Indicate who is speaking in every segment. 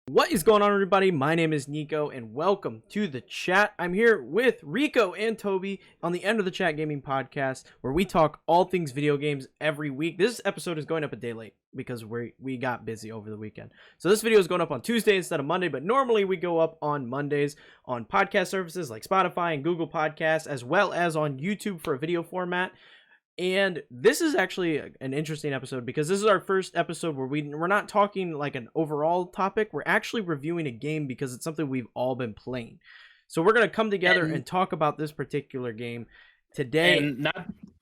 Speaker 1: What is going on, everybody? My name is Kneeckoh, and welcome to the chat. I'm here with Rico and Toby on the End of the Chat Gaming podcast, where we talk all things video games every week. This episode is going up a day late because we got busy over the weekend. So this video is going up on Tuesday instead of Monday, but normally we go up on Mondays on podcast services like Spotify and Google Podcasts, as well as on YouTube for a video format. And this is actually an interesting episode because this is our first episode where we're not talking like an overall topic. We're actually reviewing a game because it's something we've all been playing. So we're going to come together and talk about this particular game today.
Speaker 2: And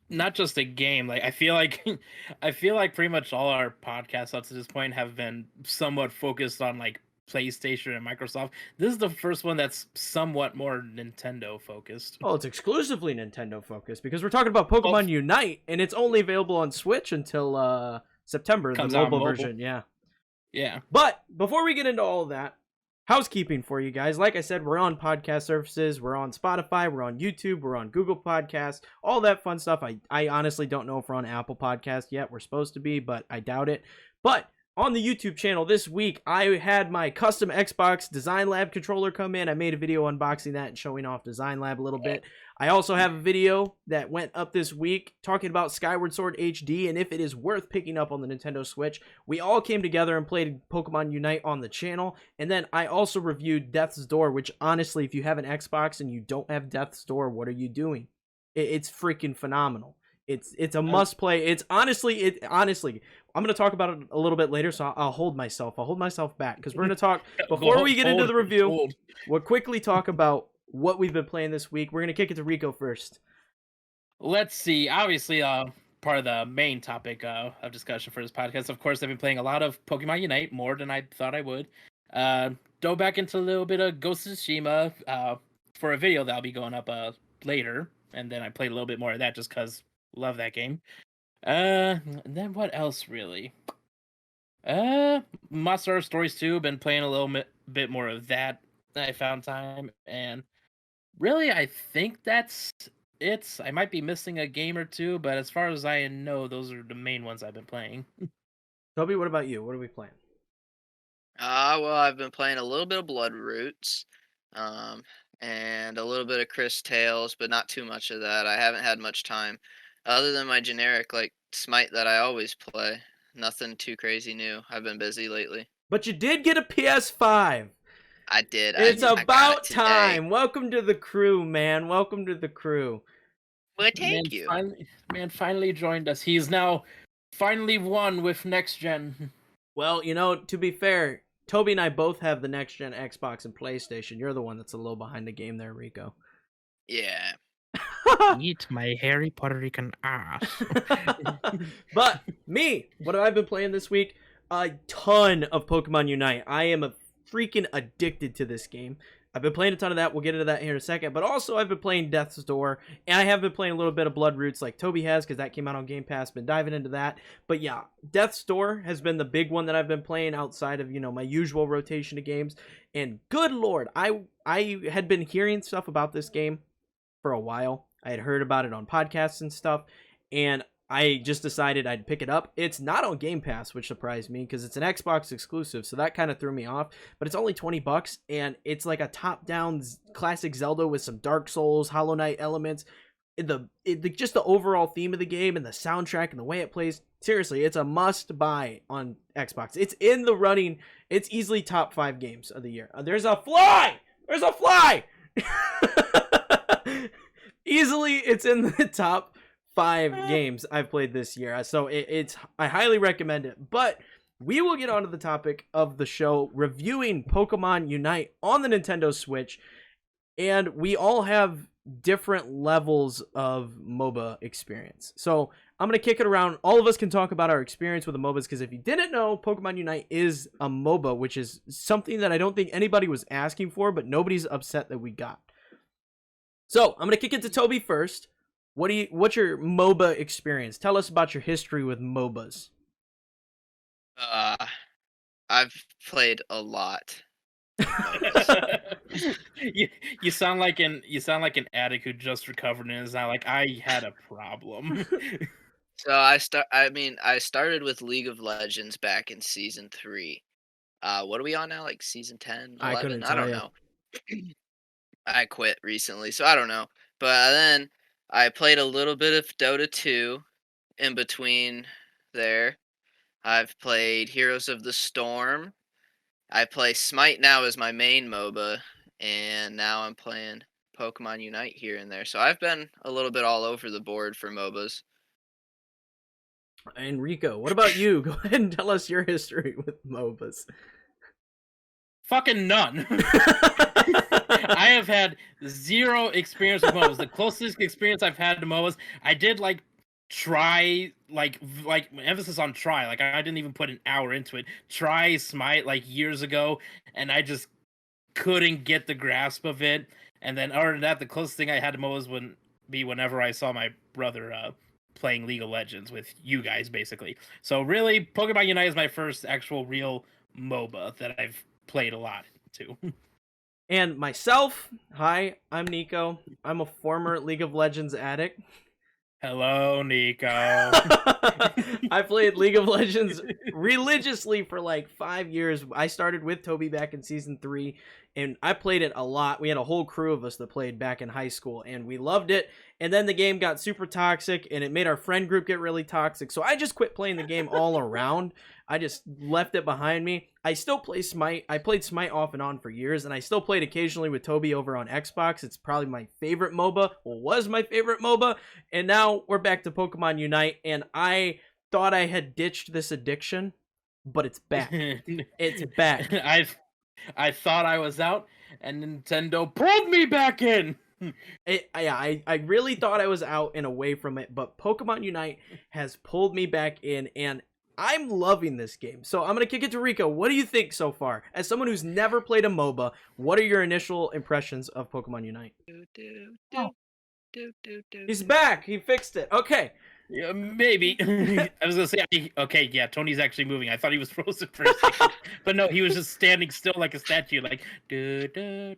Speaker 2: not just a game. Like I feel like pretty much all our podcasts up to this point have been somewhat focused on like PlayStation and Microsoft. This is the first one that's somewhat more Nintendo focused.
Speaker 1: Oh, it's exclusively Nintendo focused because we're talking about Pokemon Unite, and it's only available on Switch until September, the mobile version.
Speaker 2: Yeah.
Speaker 1: But before we get into all of that, housekeeping for you guys. Like I said, we're on podcast services. We're on Spotify. We're on YouTube. We're on Google Podcasts. All that fun stuff. I honestly don't know if we're on Apple Podcast yet. We're supposed to be, but I doubt it. But on the YouTube channel this week, I had my custom Xbox Design Lab controller come in. I made a video unboxing that and showing off Design Lab a little bit. I also have a video that went up this week talking about Skyward Sword HD and if it is worth picking up on the Nintendo Switch. We all came together and played Pokemon Unite on the channel. And then I also reviewed Death's Door, which honestly, if you have an Xbox and you don't have Death's Door, what are you doing? It's freaking phenomenal. It's a must play. It's honestly, I'm going to talk about it a little bit later, so I'll hold myself. I'll hold myself back because we're going to talk before we get into the review. We'll quickly talk about what we've been playing this week. We're going to kick it to Rico first.
Speaker 2: Let's see. Obviously, part of the main topic of discussion for this podcast, of course, I've been playing a lot of Pokemon Unite, more than I thought I would. Dove back into a little bit of Ghost of Tsushima for a video that'll be going up later, and then I played a little bit more of that just because love that game. And then what else really? Monster Stories 2, been playing a little bit more of that. I found time, and really I think that's it. I might be missing a game or two, but as far as I know, those are the main ones I've been playing.
Speaker 1: Toby, what about you? What are we playing?
Speaker 3: Well, I've been playing a little bit of Blood Roots, and a little bit of Chris Tales, but not too much of that. I haven't had much time, other than my generic like Smite that I always play. Nothing too crazy new. I've been busy lately.
Speaker 1: But you did get a PS5.
Speaker 3: I did.
Speaker 1: It's
Speaker 3: I
Speaker 1: about time. Welcome to the crew, man. Welcome to the crew.
Speaker 3: Well, thank you.
Speaker 2: Finally joined us. He's now finally won with next gen.
Speaker 1: Well, to be fair, Toby and I both have the next gen Xbox and PlayStation. You're the one that's a little behind the game there, Rico.
Speaker 3: Yeah.
Speaker 2: Eat my hairy Puerto Rican ass.
Speaker 1: But me, what have I been playing this week? A ton of Pokemon Unite. I am freaking addicted to this game. I've been playing a ton of that. We'll get into that here in a second. But also, I've been playing Death's Door. And I have been playing a little bit of Blood Roots like Toby has because that came out on Game Pass. Been diving into that. But yeah, Death's Door has been the big one that I've been playing outside of, my usual rotation of games. And good lord, I had been hearing stuff about this game for a while. I had heard about it on podcasts and stuff. And I just decided I'd pick it up. It's not on Game Pass, which surprised me because it's an Xbox exclusive, so that kind of threw me off. But it's only $20, and it's like a top-down classic Zelda with some Dark Souls, Hollow Knight elements. Just the overall theme of the game and the soundtrack and the way it plays. Seriously, it's a must-buy on Xbox. It's in the running. It's easily top 5 games of the year. There's a fly! There's a fly! Easily, it's in the top 5 games I've played this year. So I highly recommend it. But we will get on to the topic of the show, reviewing Pokemon Unite on the Nintendo Switch. And we all have different levels of MOBA experience. So I'm going to kick it around. All of us can talk about our experience with the MOBAs, because if you didn't know, Pokemon Unite is a MOBA, which is something that I don't think anybody was asking for, but nobody's upset that we got. So I'm going to kick it to Toby first. What's your MOBA experience? Tell us about your history with MOBAs.
Speaker 3: I've played a lot.
Speaker 2: you sound like an addict who just recovered and is now like, I had a problem.
Speaker 3: So I started with League of Legends back in season 3. What are we on now? Like season 10,
Speaker 1: I
Speaker 3: 11?
Speaker 1: couldn't
Speaker 3: I
Speaker 1: tell
Speaker 3: don't
Speaker 1: you.
Speaker 3: know. I quit recently, so I don't know. But then I played a little bit of Dota 2 in between there. I've played Heroes of the Storm. I play Smite now as my main MOBA, and now I'm playing Pokemon Unite here and there. So I've been a little bit all over the board for MOBAs.
Speaker 1: And Rico, what about you? Go ahead and tell us your history with MOBAs.
Speaker 2: Fucking none. I have had zero experience with MOBAs. The closest experience I've had to MOBAs, I did like try like emphasis on try. Like I didn't even put an hour into it. Try Smite like years ago, and I just couldn't get the grasp of it. And then other than that, the closest thing I had to MOBAs would be whenever I saw my brother playing League of Legends with you guys, basically. So really, Pokemon Unite is my first actual real MOBA that I've played a lot too.
Speaker 1: And myself, hi, I'm Kneeckoh. I'm a former League of Legends addict.
Speaker 2: Hello, Nico.
Speaker 1: I played League of Legends religiously for like 5 years. I started with Toby back in season 3, and I played it a lot. We had a whole crew of us that played back in high school, and we loved it. And then the game got super toxic, and it made our friend group get really toxic. So I just quit playing the game all around. I just left it behind me. I still play Smite. I played Smite off and on for years, and I still played occasionally with Toby over on Xbox. It's probably my favorite MOBA, or was my favorite MOBA. And now we're back to Pokemon Unite, and I thought I had ditched this addiction, but it's back. It's back.
Speaker 2: I thought I was out, and Nintendo pulled me back in.
Speaker 1: I really thought I was out and away from it, but Pokemon Unite has pulled me back in, and I'm loving this game. So I'm going to kick it to Rico. What do you think so far? As someone who's never played a MOBA, what are your initial impressions of Pokemon Unite? He's back. He fixed it. Okay.
Speaker 2: Yeah, maybe. I was gonna say, okay, yeah, Tony's actually moving. I thought he was frozen for a second, but no, he was just standing still like a statue, like.
Speaker 1: And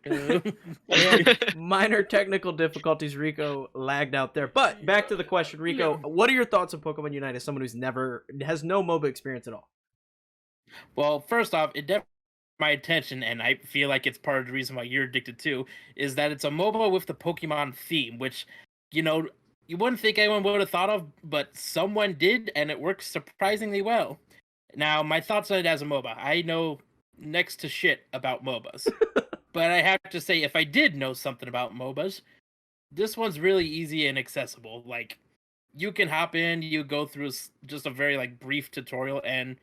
Speaker 1: minor technical difficulties. Rico lagged out there. But back to the question, Rico. What are your thoughts on Pokemon Unite as someone who's has no MOBA experience at all?
Speaker 2: Well, first off, it definitely my attention, and I feel like it's part of the reason why you're addicted too, is that it's a MOBA with the Pokemon theme, which, you wouldn't think anyone would have thought of, but someone did, and it works surprisingly well. Now, my thoughts on it as a MOBA. I know next to shit about MOBAs. But I have to say, if I did know something about MOBAs, this one's really easy and accessible. Like, you can hop in, you go through just a very, brief tutorial, and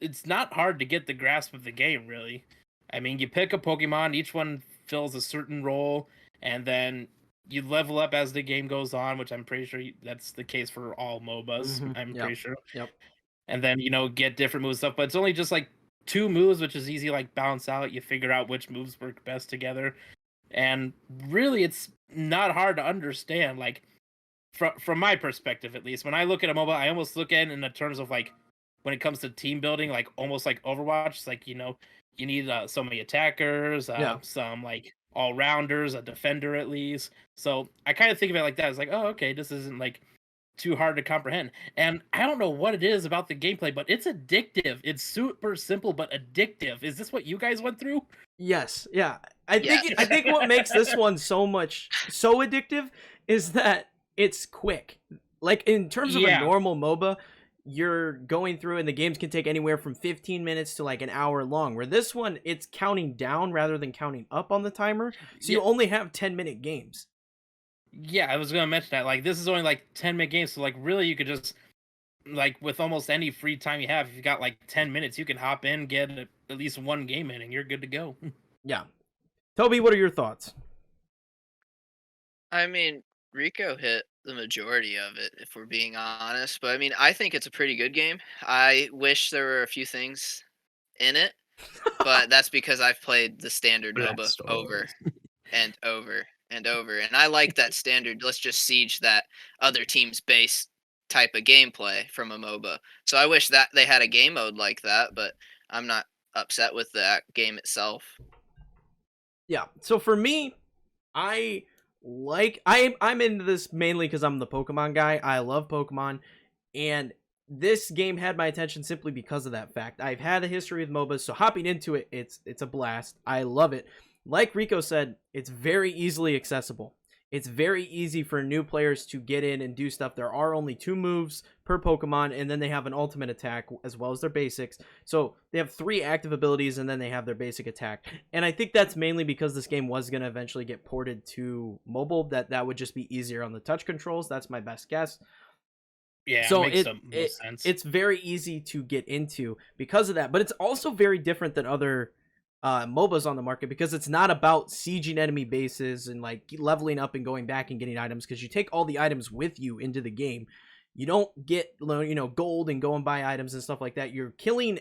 Speaker 2: it's not hard to get the grasp of the game, really. I mean, you pick a Pokemon, each one fills a certain role, and then you level up as the game goes on, which I'm pretty sure that's the case for all MOBAs. I'm pretty sure.
Speaker 1: Yep.
Speaker 2: And then, get different moves stuff, but it's only just 2 moves, which is easy, balance out. You figure out which moves work best together. And really, it's not hard to understand. From my perspective, at least, when I look at a MOBA, I almost look at it in the terms of when it comes to team building, almost like Overwatch. It's you need so many attackers, some all rounders, a defender at least. So I kind of think of it like that. It's oh, okay, this isn't too hard to comprehend. And I don't know what it is about the gameplay, but it's addictive. It's super simple but addictive. Is this what you guys went through?
Speaker 1: Yes. Yeah. I think what makes this one so addictive is that it's quick. In terms of a normal MOBA, you're going through and the games can take anywhere from 15 minutes to an hour long, where this one, it's counting down rather than counting up on the timer. So you only have 10-minute games.
Speaker 2: Yeah, I was going to mention that. This is only 10-minute games. So really you could just with almost any free time you have, if you got 10 minutes, you can hop in, get at least one game in, and you're good to go.
Speaker 1: Yeah. Toby, what are your thoughts?
Speaker 3: I mean, Rico hit the majority of it, if we're being honest. But I mean, I think it's a pretty good game. I wish there were a few things in it, but that's because I've played the standard MOBA over and over and over, and I like that standard. Let's just siege that other team's base type of gameplay from a MOBA. So I wish that they had a game mode like that, but I'm not upset with that game itself.
Speaker 1: Yeah. So for me, I'm into this mainly because I'm the Pokemon guy. I love Pokemon, and this game had my attention simply because of that fact. I've had a history with MOBAs, so hopping into it, it's a blast. I love it. Like Rico said, it's very easily accessible. It's very easy for new players to get in and do stuff. There are only 2 moves per Pokemon, and then they have an ultimate attack as well as their basics. So they have 3 active abilities, and then they have their basic attack. And I think that's mainly because this game was going to eventually get ported to mobile, that would just be easier on the touch controls. That's my best guess.
Speaker 2: Yeah,
Speaker 1: so
Speaker 2: it makes most sense.
Speaker 1: It's very easy to get into because of that, but it's also very different than other MOBAs on the market because it's not about sieging enemy bases and like leveling up and going back and getting items, because you take all the items with you into the game. You don't get, you know, gold and go and buy items and stuff like that. You're killing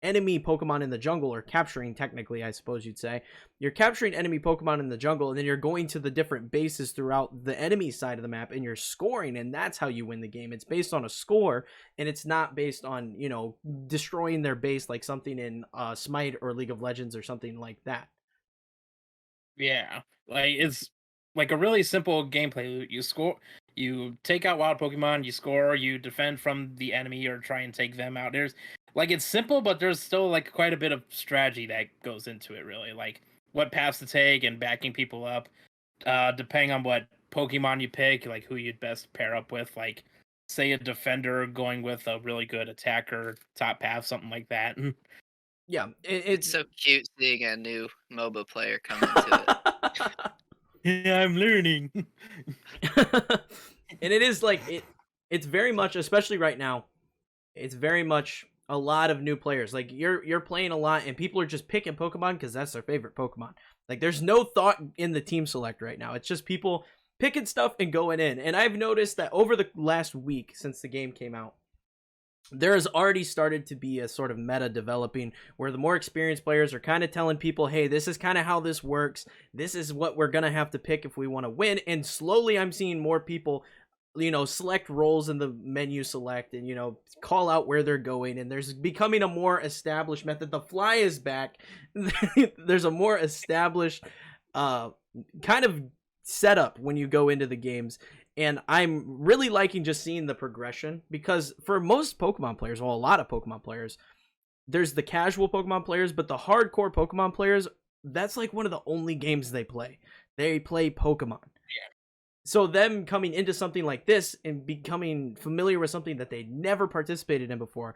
Speaker 1: enemy Pokemon in the jungle, or capturing, technically, I suppose you'd say. You're capturing enemy Pokemon in the jungle, and then you're going to the different bases throughout the enemy side of the map, and you're scoring, and that's how you win the game. It's based on a score, and it's not based on, you know, destroying their base like something in Smite or League of Legends or something like that.
Speaker 2: Yeah, like it's like a really simple gameplay loop. You score, you take out wild Pokemon, you score, you defend from the enemy or try and take them out. There's like it's simple, but there's still like quite a bit of strategy that goes into it. Really, like what paths to take and backing people up, depending on what Pokemon you pick, like who you'd best pair up with. Like say a defender going with a really good attacker, top path, something like that.
Speaker 1: Yeah,
Speaker 3: It's so cute seeing a new MOBA player come into it.
Speaker 2: Yeah, I'm learning.
Speaker 1: And it is like it's very much, especially right now, it's very much a lot of new players. Like you're playing a lot and people are just picking Pokemon because that's their favorite Pokemon. Like there's no thought in the team select right now. It's just people picking stuff and going in. And I've noticed that over the last week since the game came out, there has already started to be a sort of meta developing where the more experienced players are kind of telling people, hey, this is kind of how this works. This is what we're going to have to pick if we want to win. And slowly I'm seeing more people, you know, select roles in the menu select and, you know, call out where they're going. And there's becoming a more established method. The fly is back. There's a more established kind of setup when you go into the games. And I'm really liking just seeing the progression, because for most Pokemon players, well, a lot of Pokemon players, there's the casual Pokemon players, but the hardcore Pokemon players, that's like one of the only games they play. They play Pokemon.
Speaker 2: Yeah.
Speaker 1: So them coming into something like this and becoming familiar with something that they never participated in before,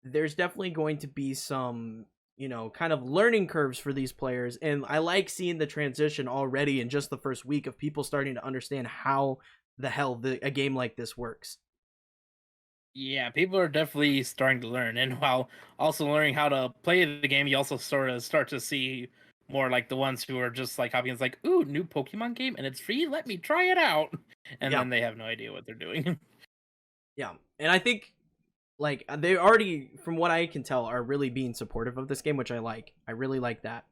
Speaker 1: there's definitely going to be some, you know, kind of learning curves for these players. And I like seeing the transition already in just the first week of people starting to understand how the hell a game like this works.
Speaker 2: Yeah, people are definitely starting to learn, and while also learning how to play the game, you also sort of start to see more like the ones who are just like hopping. It's like, ooh, new Pokemon game, and it's free. Let me try it out, and then they have no idea what they're doing.
Speaker 1: Yeah, and I think like they already, from what I can tell, are really being supportive of this game, which I like. I really like that.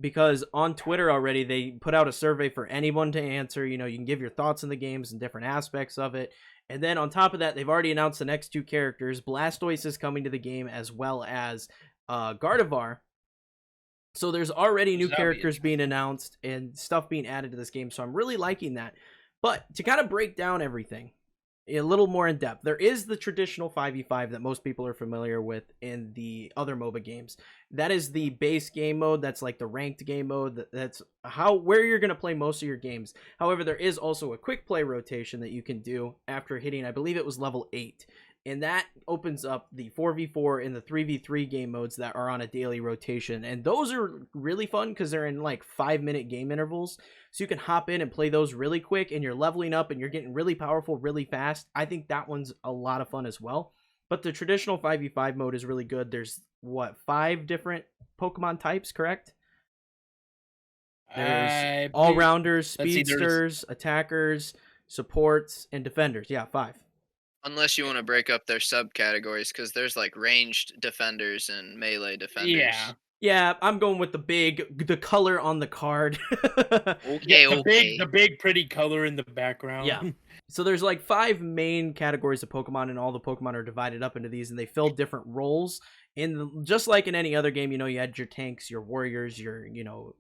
Speaker 1: Because on Twitter already, they put out a survey for anyone to answer. You know, you can give your thoughts on the games and different aspects of it. And then on top of that, they've already announced the next 2 characters. Blastoise is coming to the game, as well as Gardevoir. So there's already new characters being announced and stuff being added to this game. So I'm really liking that. But to kind of break down everything a little more in depth, there is the traditional 5v5 that most people are familiar with in the other MOBA games. That is the base game mode. That's like the ranked game mode. That's where you're going to play most of your games. However, there is also a quick play rotation that you can do after hitting, I believe it was level 8. And that opens up the 4v4 and the 3v3 game modes that are on a daily rotation. And those are really fun because they're in like 5-minute game intervals. So you can hop in and play those really quick, and you're leveling up and you're getting really powerful really fast. I think that one's a lot of fun as well. But the traditional 5v5 mode is really good. There's, 5 different Pokemon types, correct? There's all-rounders, speedsters, attackers, supports, and defenders. Yeah, 5.
Speaker 3: Unless you want to break up their subcategories, because there's like ranged defenders and melee defenders.
Speaker 1: Yeah, I'm going with the color on the card.
Speaker 2: The big pretty color in the background.
Speaker 1: Yeah. So there's like 5 main categories of Pokemon, and all the Pokemon are divided up into these, and they fill different roles. And just like in any other game, you know, you had your tanks, your warriors, your, you know,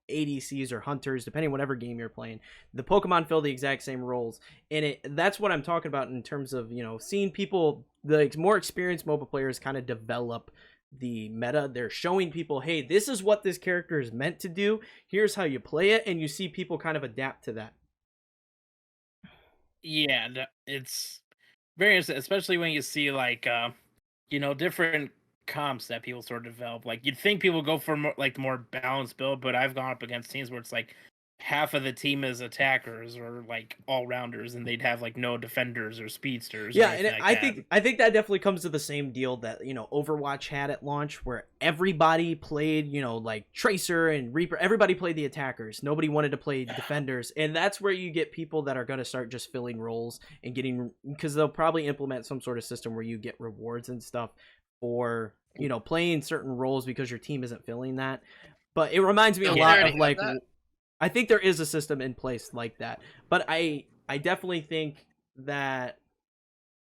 Speaker 1: ADCs or hunters, depending on whatever game you're playing. The Pokemon fill the exact same roles, and that's what I'm talking about in terms of seeing people, the more experienced MOBA players, kind of develop the meta. They're showing people, hey, this is what this character is meant to do. Here's how you play it, and you see people kind of adapt to that.
Speaker 2: Yeah, it's very interesting, especially when you see like different comps that people sort of develop. Like you'd think people go for more, like the more balanced build, but I've gone up against teams where it's like half of the team is attackers or like all rounders, and they'd have like no defenders or speedsters.
Speaker 1: Yeah,
Speaker 2: or
Speaker 1: and
Speaker 2: like
Speaker 1: I think that definitely comes to the same deal that Overwatch had at launch, where everybody played like Tracer and Reaper. Everybody played the attackers. Nobody wanted to play defenders, and that's where you get people that are going to start just filling roles and getting, because they'll probably implement some sort of system where you get rewards and stuff for playing certain roles because your team isn't filling that. But it reminds me a lot of like. I think there is a system in place like that, but I definitely think that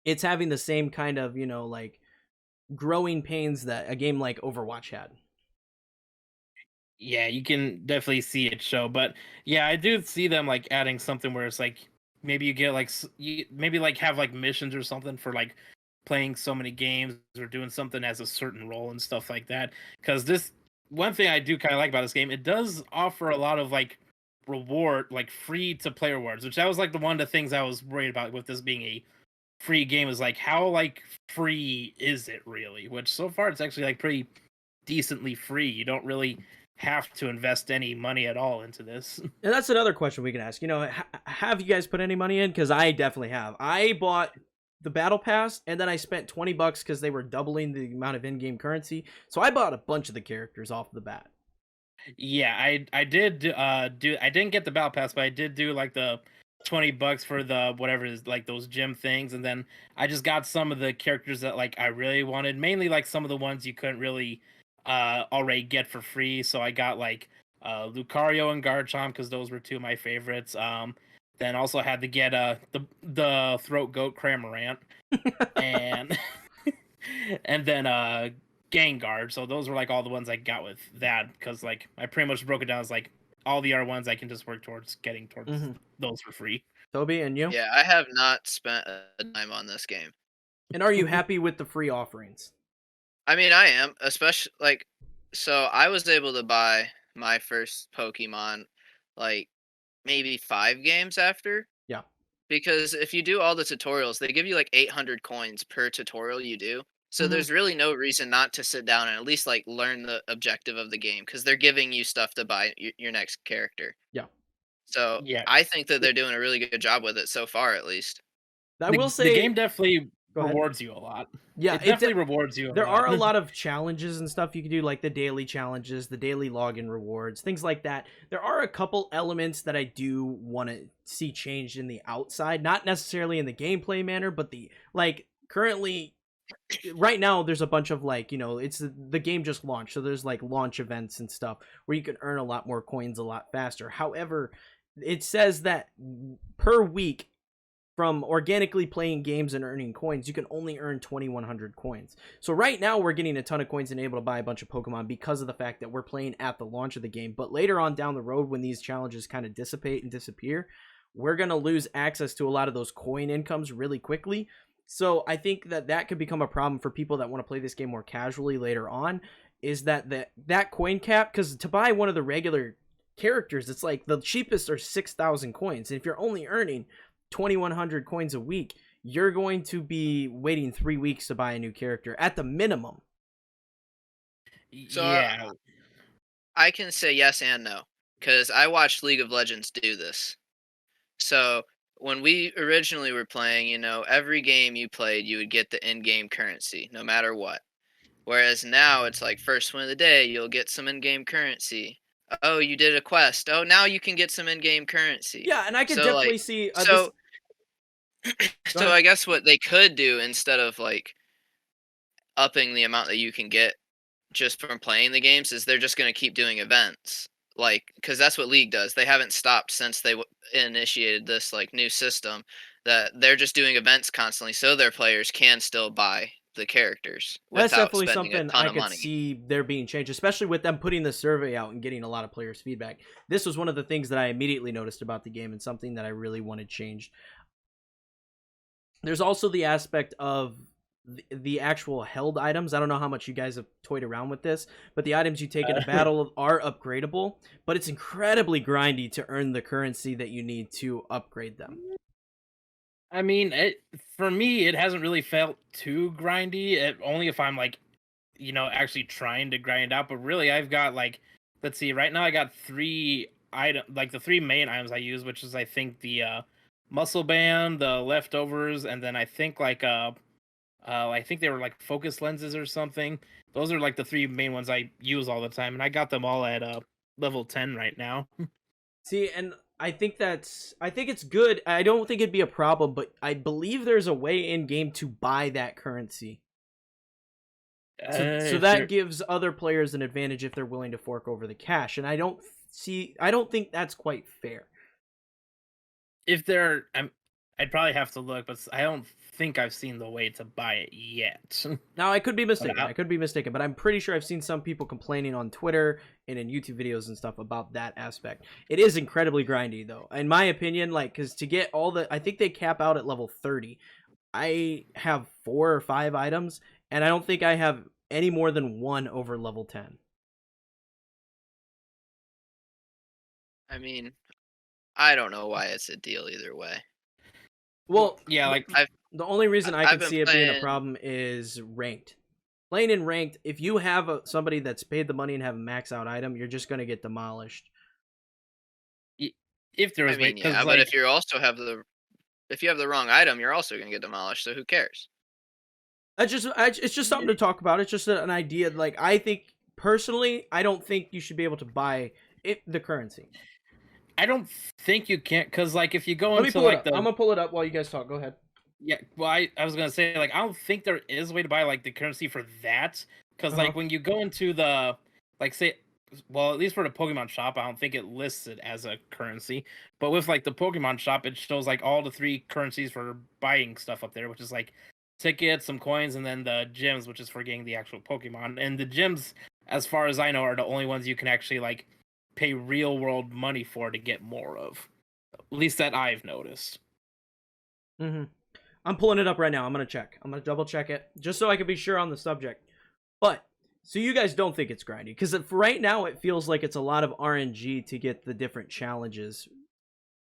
Speaker 1: it's having the same kind of like growing pains that a game like Overwatch had.
Speaker 2: Yeah, you can definitely see it show, but yeah, I do see them like adding something where it's like maybe you get like maybe like have like missions or something for like playing so many games or doing something as a certain role and stuff like that. Because this one thing I do kind of like about this game, it does offer a lot of like like free to play rewards, which that was like the one of the things I was worried about with this being a free game, is like how like free is it really? Which so far it's actually like pretty decently free. You don't really have to invest any money at all into this.
Speaker 1: And that's another question we can ask. Have you guys put any money in? Because I definitely have. I bought the battle pass, and then I spent $20 because they were doubling the amount of in-game currency. So I bought a bunch of the characters off the bat.
Speaker 2: Yeah, I did do I didn't get the battle pass, but I did do like the $20 for the whatever is like those gym things, and then I just got some of the characters that like I really wanted, mainly like some of the ones you couldn't really already get for free. So I got like Lucario and Garchomp because those were two of my favorites. Then also had to get the throat goat Cramorant and and then Gengar. So those were like all the ones I got with that, because like I pretty much broke it down as like all the other ones I can just work towards getting towards those for free.
Speaker 1: Toby, and you?
Speaker 3: Yeah, I have not spent a dime on this game.
Speaker 1: And are you happy with the free offerings?
Speaker 3: I mean, I am, especially like, so I was able to buy my first Pokemon like maybe 5 games after.
Speaker 1: Yeah.
Speaker 3: Because if you do all the tutorials, they give you like 800 coins per tutorial you do. So there's really no reason not to sit down and at least like learn the objective of the game, because they're giving you stuff to buy your next character.
Speaker 1: Yeah.
Speaker 3: So
Speaker 2: Yeah,
Speaker 3: I think that they're doing a really good job with it so far, at least.
Speaker 1: I will say
Speaker 2: the game definitely
Speaker 1: Go ahead.
Speaker 2: rewards you a lot.
Speaker 1: Yeah,
Speaker 2: it definitely rewards you.
Speaker 1: There are a lot of challenges and stuff you can do, like the daily challenges, the daily login rewards, things like that. There are a couple elements that I do want to see changed in the outside, not necessarily in the gameplay manner, but currently, right now, there's a bunch of it's the game just launched, so there's like launch events and stuff where you can earn a lot more coins a lot faster. However, it says that per week, from organically playing games and earning coins, you can only earn 2,100 coins. So right now we're getting a ton of coins and able to buy a bunch of Pokemon because of the fact that we're playing at the launch of the game. But later on down the road, when these challenges kind of dissipate and disappear, we're going to lose access to a lot of those coin incomes really quickly. So I think that could become a problem for people that want to play this game more casually later on, is that coin cap, because to buy one of the regular characters, it's like the cheapest are 6,000 coins. And if you're only earning 2,100 coins a week, you're going to be waiting 3 weeks to buy a new character at the minimum.
Speaker 3: So
Speaker 2: yeah,
Speaker 3: I can say yes and no, because I watched League of Legends do this. So when we originally were playing, every game you played, you would get the in-game currency, no matter what. Whereas now it's like first win of the day, you'll get some in-game currency. Oh, you did a quest. Oh, now you can get some in-game currency.
Speaker 1: Yeah, and I can
Speaker 3: So,
Speaker 1: definitely
Speaker 3: like,
Speaker 1: see.
Speaker 3: So I guess what they could do, instead of like upping the amount that you can get just from playing the games, is they're just going to keep doing events, like, because that's what League does. They haven't stopped since they initiated this like new system, that they're just doing events constantly so their players can still buy the characters
Speaker 1: Well, that's
Speaker 3: without
Speaker 1: definitely
Speaker 3: spending a
Speaker 1: something
Speaker 3: ton
Speaker 1: I
Speaker 3: of
Speaker 1: could
Speaker 3: money.
Speaker 1: see there being change, especially with them putting the survey out and getting a lot of players' feedback. This was one of the things that I immediately noticed about the game and something that I really wanted changed. There's also the aspect of the actual held items. I don't know how much you guys have toyed around with this, but the items you take in a battle are upgradable, but it's incredibly grindy to earn the currency that you need to upgrade them.
Speaker 2: I mean, for me, it hasn't really felt too grindy. Only if I'm like, actually trying to grind out. But really, I've got like, let's see, right now I got the three main items I use, which is I think the muscle band, the leftovers, and then I think I think they were like focus lenses or something. Those are like the three main ones I use all the time, and I got them all at level 10 right now.
Speaker 1: See, and I think it's good. I don't think it'd be a problem, but I believe there's a way in game to buy that currency. So that gives other players an advantage if they're willing to fork over the cash, and I don't think that's quite fair.
Speaker 2: If I'd probably have to look, but I don't think I've seen the way to buy it yet.
Speaker 1: Now, I could be mistaken. But I'm pretty sure I've seen some people complaining on Twitter and in YouTube videos and stuff about that aspect. It is incredibly grindy, though, in my opinion. Like, because to get I think they cap out at level 30. I have 4 or 5 items, and I don't think I have any more than 1 over level 10.
Speaker 3: I mean, I don't know why it's a deal either way.
Speaker 1: Well,
Speaker 2: yeah, like
Speaker 1: the only reason I can see it being a
Speaker 3: playing-
Speaker 1: problem is ranked. Playing in ranked, if you have somebody that's paid the money and have a max out item, you're just gonna get demolished.
Speaker 2: if there was,
Speaker 3: I mean, yeah, but if you also have the wrong item, you're also gonna get demolished. So who cares?
Speaker 1: It's just something to talk about. It's just an idea. Like, I think personally, I don't think you should be able to buy the currency.
Speaker 2: I don't think you can, because like if you go
Speaker 1: Let me
Speaker 2: into
Speaker 1: pull it
Speaker 2: like
Speaker 1: up. I'm gonna pull it up while you guys talk. Go ahead.
Speaker 2: Yeah, well, I was gonna say, like, I don't think there is a way to buy like the currency for that, because like when you go into the say, well, at least for the Pokemon shop, I don't think it lists it as a currency. But with like the Pokemon shop, it shows like all the 3 currencies for buying stuff up there, which is like tickets, some coins, and then the gems, which is for getting the actual Pokemon. And the gems, as far as I know, are the only ones you can actually like pay real world money for to get more of. At least that I've noticed.
Speaker 1: Mm-hmm. I'm pulling it up right now. I'm gonna check. I'm gonna double check it just so I can be sure on the subject. But so you guys don't think it's grindy, because right now it feels like it's a lot of RNG to get the different challenges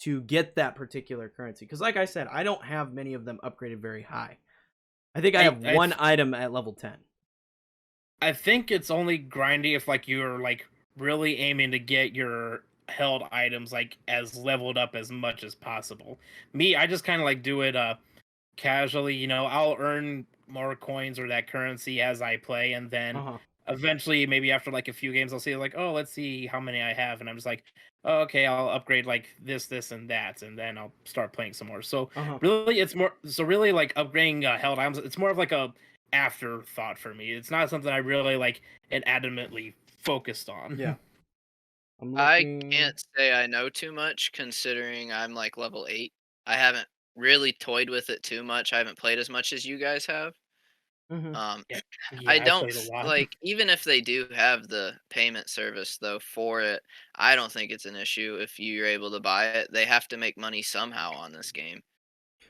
Speaker 1: to get that particular currency. Because like I said, I don't have many of them upgraded very high. I think I have one item at level 10.
Speaker 2: I think it's only grindy if like you're like really aiming to get your held items like as leveled up as much as possible. Me, I just kind of like do it casually, I'll earn more coins or that currency as I play, and then eventually maybe after like a few games I'll see like, oh, let's see how many I have, and I'm just like, oh, okay, I'll upgrade like this and that, and then I'll start playing some more. So really like upgrading held items, it's more of like a afterthought for me. It's not something I really like and adamantly focused on.
Speaker 1: Yeah.
Speaker 3: I can't say I know too much, considering I'm like level 8. I haven't really toyed with it too much. I haven't played as much as you guys have.
Speaker 2: Yeah,
Speaker 3: I don't
Speaker 2: played a lot.
Speaker 3: like, even if they do have the payment service though for it, I don't think it's an issue if you're able to buy it. They have to make money somehow on this game.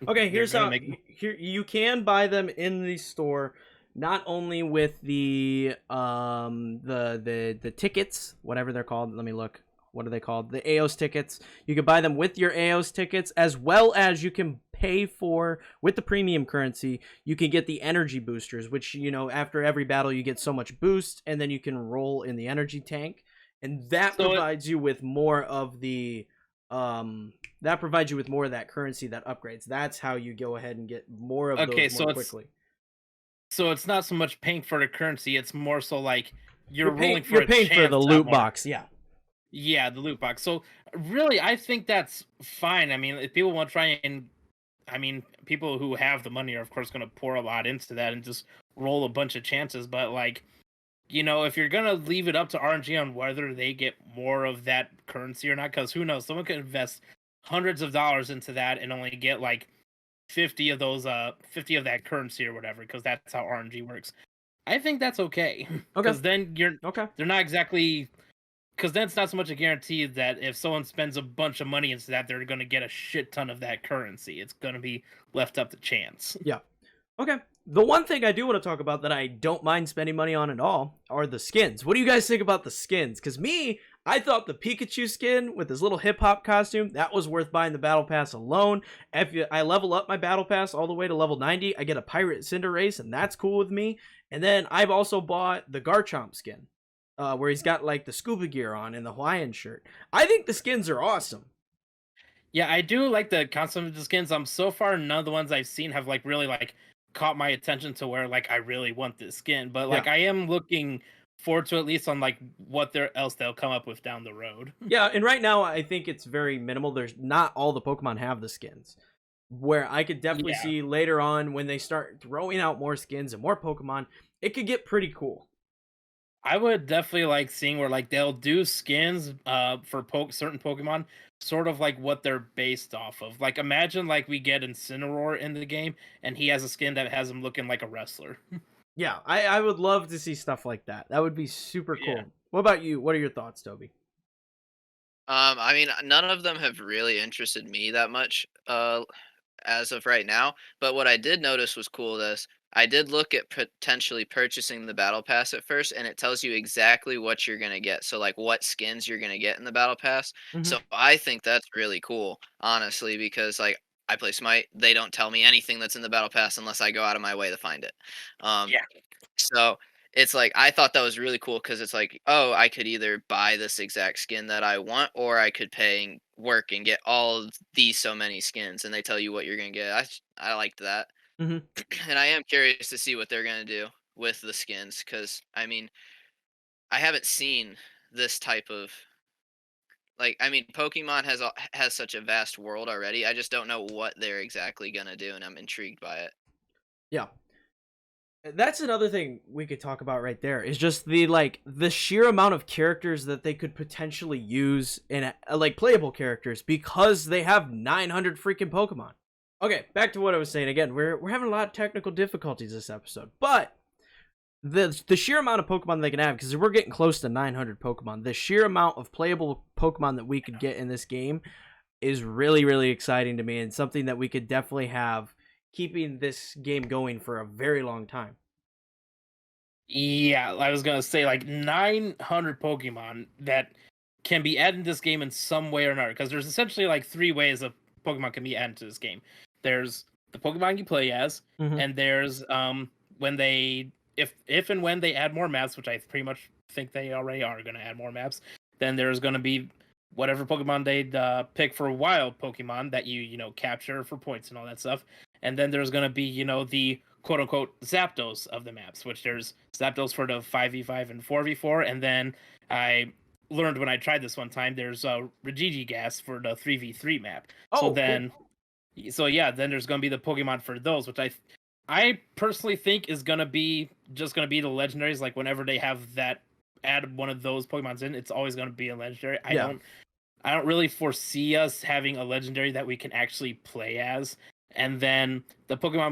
Speaker 1: Okay, here's how here you can buy them in the store, not only with the tickets, whatever they're called. Let me look. What are they called? The AOS tickets. You can buy them with your AOS tickets, as well as you can pay for, with the premium currency, you can get the energy boosters, which, after every battle you get so much boost, and then you can roll in the energy tank, and that provides you with more of the that currency that upgrades. That's how you go ahead and get more of those more quickly.
Speaker 2: So it's not so much paying for the currency, it's more so like
Speaker 1: you're paying for the loot box.
Speaker 2: Yeah, the loot box. So really, I think that's fine. I mean, if people want to try and, people who have the money are of course going to pour a lot into that and just roll a bunch of chances. But like, if you're going to leave it up to RNG on whether they get more of that currency or not, because who knows, someone could invest hundreds of dollars into that and only get like 50 of those 50 of that currency or whatever, because that's how RNG works. I think that's okay.
Speaker 1: Okay.
Speaker 2: Because then
Speaker 1: Okay.
Speaker 2: they're not exactly, because then it's not so much a guarantee that if someone spends a bunch of money into that, they're going to get a shit ton of that currency. It's going to be left up to chance.
Speaker 1: Yeah. Okay. The one thing I do want to talk about that I don't mind spending money on at all are the skins. What do you guys think about the skins? Because I thought the Pikachu skin with his little hip hop costume, that was worth buying the battle pass alone. If I level up my battle pass all the way to level 90, I get a Pirate Cinderace, and that's cool with me. And then I've also bought the Garchomp skin, where he's got like the scuba gear on and the Hawaiian shirt. I think the skins are awesome.
Speaker 2: Yeah, I do like the concept of the skins. So far none of the ones I've seen have like really like caught my attention to where like I really want this skin. But like
Speaker 1: Yeah.
Speaker 2: I am looking forward to at least on like what else they'll come up with down the road.
Speaker 1: Yeah, and right now I think it's very minimal. There's not all the Pokemon have the skins. Where I could definitely
Speaker 2: Yeah.
Speaker 1: see later on when they start throwing out more skins and more Pokemon, it could get pretty cool.
Speaker 2: I would definitely like seeing where like they'll do skins for certain Pokemon, sort of like what they're based off of. Like imagine like we get Incineroar in the game and he has a skin that has him looking like a wrestler.
Speaker 1: Yeah, I would love to see stuff like that. That would be super cool.
Speaker 2: Yeah.
Speaker 1: What about you? What are your thoughts, Toby?
Speaker 3: I mean, none of them have really interested me that much as of right now. But what I did notice was cool. This I did look at potentially purchasing the battle pass at first, and it tells you exactly what you're gonna get. So like what skins you're gonna get in the battle pass.
Speaker 1: Mm-hmm.
Speaker 3: So I think that's really cool, honestly, because like I play Smite, they don't tell me anything that's in the battle pass unless I go out of my way to find it.
Speaker 2: Yeah.
Speaker 3: So it's like I thought that was really cool because it's like, oh, I could either buy this exact skin that I want, or I could pay and work and get all of these so many skins, and they tell you what you're gonna get. I liked that,
Speaker 1: Mm-hmm.
Speaker 3: and I am curious to see what they're gonna do with the skins because I mean, I haven't seen this type of like I mean, Pokemon has such a vast world already. I just don't know what they're exactly gonna do, and I'm intrigued by it.
Speaker 1: Yeah. That's another thing we could talk about right there is just the sheer amount of characters that they could potentially use in like playable characters because they have 900 freaking Pokemon. Okay, back to what I was saying again. We're having a lot of technical difficulties this episode, but the sheer amount of Pokemon they can have, because we're getting close to 900 Pokemon, the sheer amount of playable Pokemon that we could get in this game is really, really exciting to me and something that we could definitely have keeping this game going for a very long time.
Speaker 2: Yeah, I was gonna say like 900 Pokemon that can be added to this game in some way or another. Because there's essentially like three ways a Pokemon can be added to this game. There's the Pokemon you play as,
Speaker 1: Mhm.
Speaker 2: and there's when they if and when they add more maps, which I pretty much think they already are gonna add more maps. Then there's gonna be whatever Pokemon they'd pick for wild Pokemon that you capture for points and all that stuff. And then there's gonna be the quote unquote Zapdos of the maps, which there's Zapdos for the 5v5 and 4v4, and then I learned when I tried this one time there's Regigigas for the 3v3 map.
Speaker 1: Oh,
Speaker 2: So yeah, then there's gonna be the Pokemon for those, which I personally think is gonna be just gonna be the legendaries. Like whenever they have that add one of those Pokemons in, it's always gonna be a legendary.
Speaker 1: Yeah.
Speaker 2: I don't really foresee us having a legendary that we can actually play as. And then the Pokemon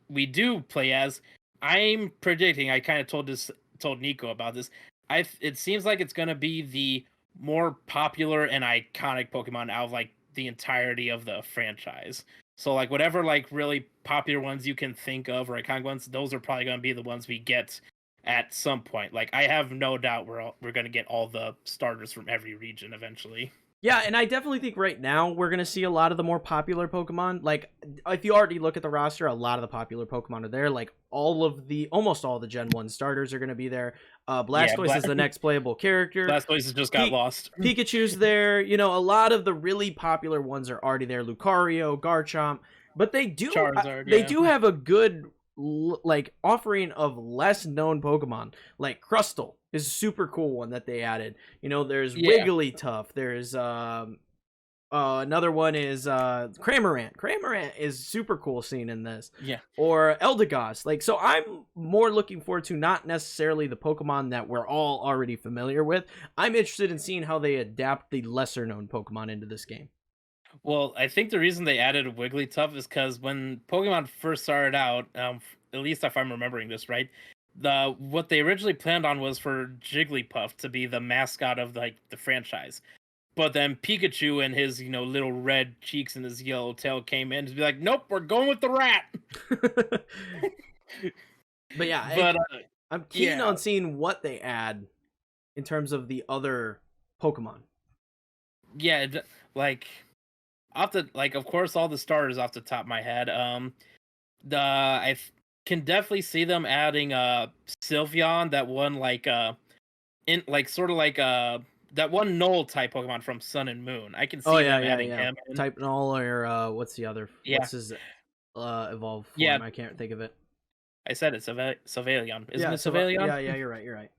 Speaker 2: we do play as, I'm predicting. I kind of told Kneeckoh about this. It seems like it's gonna be the more popular and iconic Pokemon out of like the entirety of the franchise. So like whatever like really popular ones you can think of or iconic ones, those are probably gonna be the ones we get at some point. Like I have no doubt we're gonna get all the starters from every region eventually.
Speaker 1: yeah, and I definitely think right now we're going to see a lot of the more popular Pokemon. Like, if you already look at the roster, a lot of the popular Pokemon are there. Like, almost all the Gen 1 starters are going to be there. Blastoise is the next playable character.
Speaker 2: Blastoise just got lost.
Speaker 1: Pikachu's there. A lot of the really popular ones are already there. Lucario, Garchomp. But they do have a good like offering of less known Pokemon. Like Crustle is a super cool one that they added. There's Wigglytuff. There's another one is Cramorant. Cramorant is super cool seeing in this.
Speaker 2: Yeah.
Speaker 1: Or Eldegoss. Like, so I'm more looking forward to not necessarily the Pokemon that we're all already familiar with. I'm interested in seeing how they adapt the lesser known Pokemon into this game.
Speaker 2: Well, I think the reason they added Wigglytuff is because when Pokemon first started out, at least if I'm remembering this right, what they originally planned on was for Jigglypuff to be the mascot of like the franchise. But then Pikachu and his, little red cheeks and his yellow tail came in to be like, nope, we're going with the rat.
Speaker 1: But yeah,
Speaker 2: But
Speaker 1: I'm keen
Speaker 2: yeah.
Speaker 1: on seeing what they add in terms of the other Pokemon.
Speaker 2: Yeah, like of course all the starters off the top of my head. Can definitely see them adding Sylveon, that one in like sort of like that one Null type Pokemon from Sun and Moon. I can see them adding him in.
Speaker 1: Type Null or what's the other?
Speaker 2: Yeah.
Speaker 1: What's his evolved form?
Speaker 2: Yeah.
Speaker 1: I can't think of it.
Speaker 2: I said it's Sylveon. Isn't
Speaker 1: Yeah,
Speaker 2: it Sylveon?
Speaker 1: Yeah, you're right. You're right.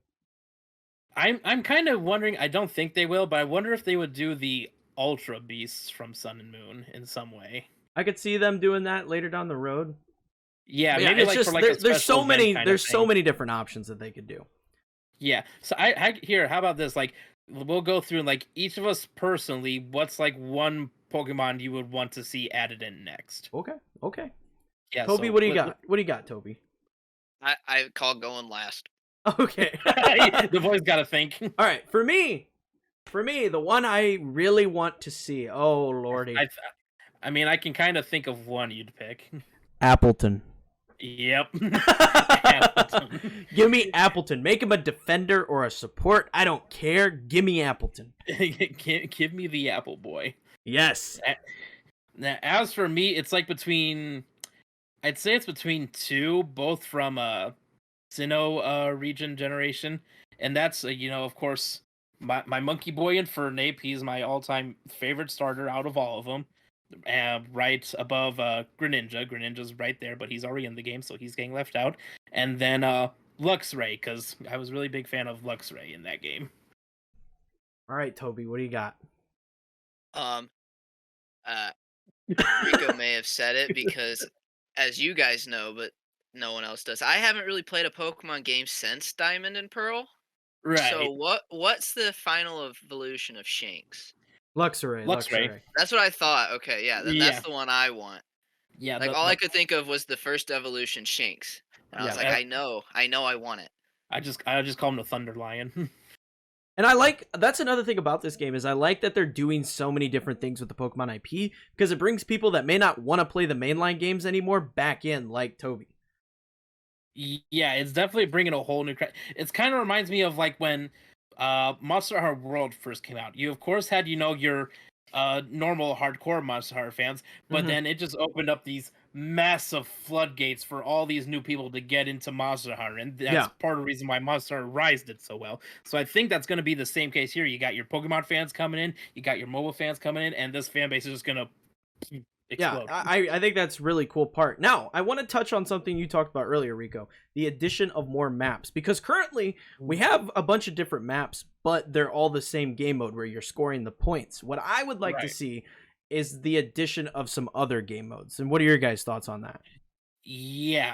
Speaker 2: I'm kind of wondering. I don't think they will, but I wonder if they would do the Ultra Beasts from Sun and Moon in some way.
Speaker 1: I could see them doing that later down the road.
Speaker 2: Yeah,
Speaker 1: But
Speaker 2: maybe
Speaker 1: it's
Speaker 2: like
Speaker 1: just
Speaker 2: for like
Speaker 1: there's so many
Speaker 2: so
Speaker 1: many different options that they could do.
Speaker 2: Yeah. So I here, how about this? Like we'll go through and like each of us personally, what's like one Pokemon you would want to see added in next?
Speaker 1: Okay.
Speaker 2: Yeah.
Speaker 1: Toby,
Speaker 2: so
Speaker 1: what do you got? What do you got, Toby?
Speaker 3: I call going last.
Speaker 1: Okay.
Speaker 2: The boy's got to think.
Speaker 1: All right, for me, the one I really want to see. Oh lordy.
Speaker 2: I mean, I can kind of think of one you'd pick.
Speaker 1: Appleton.
Speaker 2: Yep. Appleton.
Speaker 1: Give me Appleton. Make him a defender or a support. I don't care. Give me Appleton.
Speaker 2: Give me the Apple Boy.
Speaker 1: Yes.
Speaker 2: Now, as for me, it's like I'd say it's between two, both from Sinnoh region generation, and that's of course my Monkey Boy and Fernape. He's my all-time favorite starter out of all of them. Right above Greninja. Greninja's right there, but he's already in the game, so he's getting left out. And then Luxray, because I was really big fan of Luxray in that game.
Speaker 1: All right, Toby, what do you got?
Speaker 3: Rico may have said it because, as you guys know, but no one else does. I haven't really played a Pokemon game since Diamond and Pearl.
Speaker 2: Right.
Speaker 3: So what's the final evolution of Shanks?
Speaker 1: Luxray.
Speaker 3: That's what I thought. Okay, yeah, that's the one I want.
Speaker 2: Yeah.
Speaker 3: Like all I could think of was the first evolution, Shanks. And I was like, I know I want it.
Speaker 2: I just call him the Thunder Lion.
Speaker 1: And that's another thing about this game is I like that they're doing so many different things with the Pokemon IP because it brings people that may not want to play the mainline games anymore back in, like Toby.
Speaker 2: Yeah, it's definitely bringing a whole new. It's kind of reminds me of like when Monster Hunter World first came out. You of course had your normal hardcore Monster Hunter fans, but then it just opened up these massive floodgates for all these new people to get into Monster Hunter, and that's part of the reason why Monster Hunter Rise did so well. So I think that's going to be the same case here. You got your Pokemon fans coming in, you got your mobile fans coming in, and this fan base is just going to explode.
Speaker 1: Yeah, I think that's really cool part. Now, I want to touch on something you talked about earlier, Rico, the addition of more maps, because currently we have a bunch of different maps, but they're all the same game mode where you're scoring the points. What I would like to see is the addition of some other game modes. And what are your guys' thoughts on that?
Speaker 2: Yeah,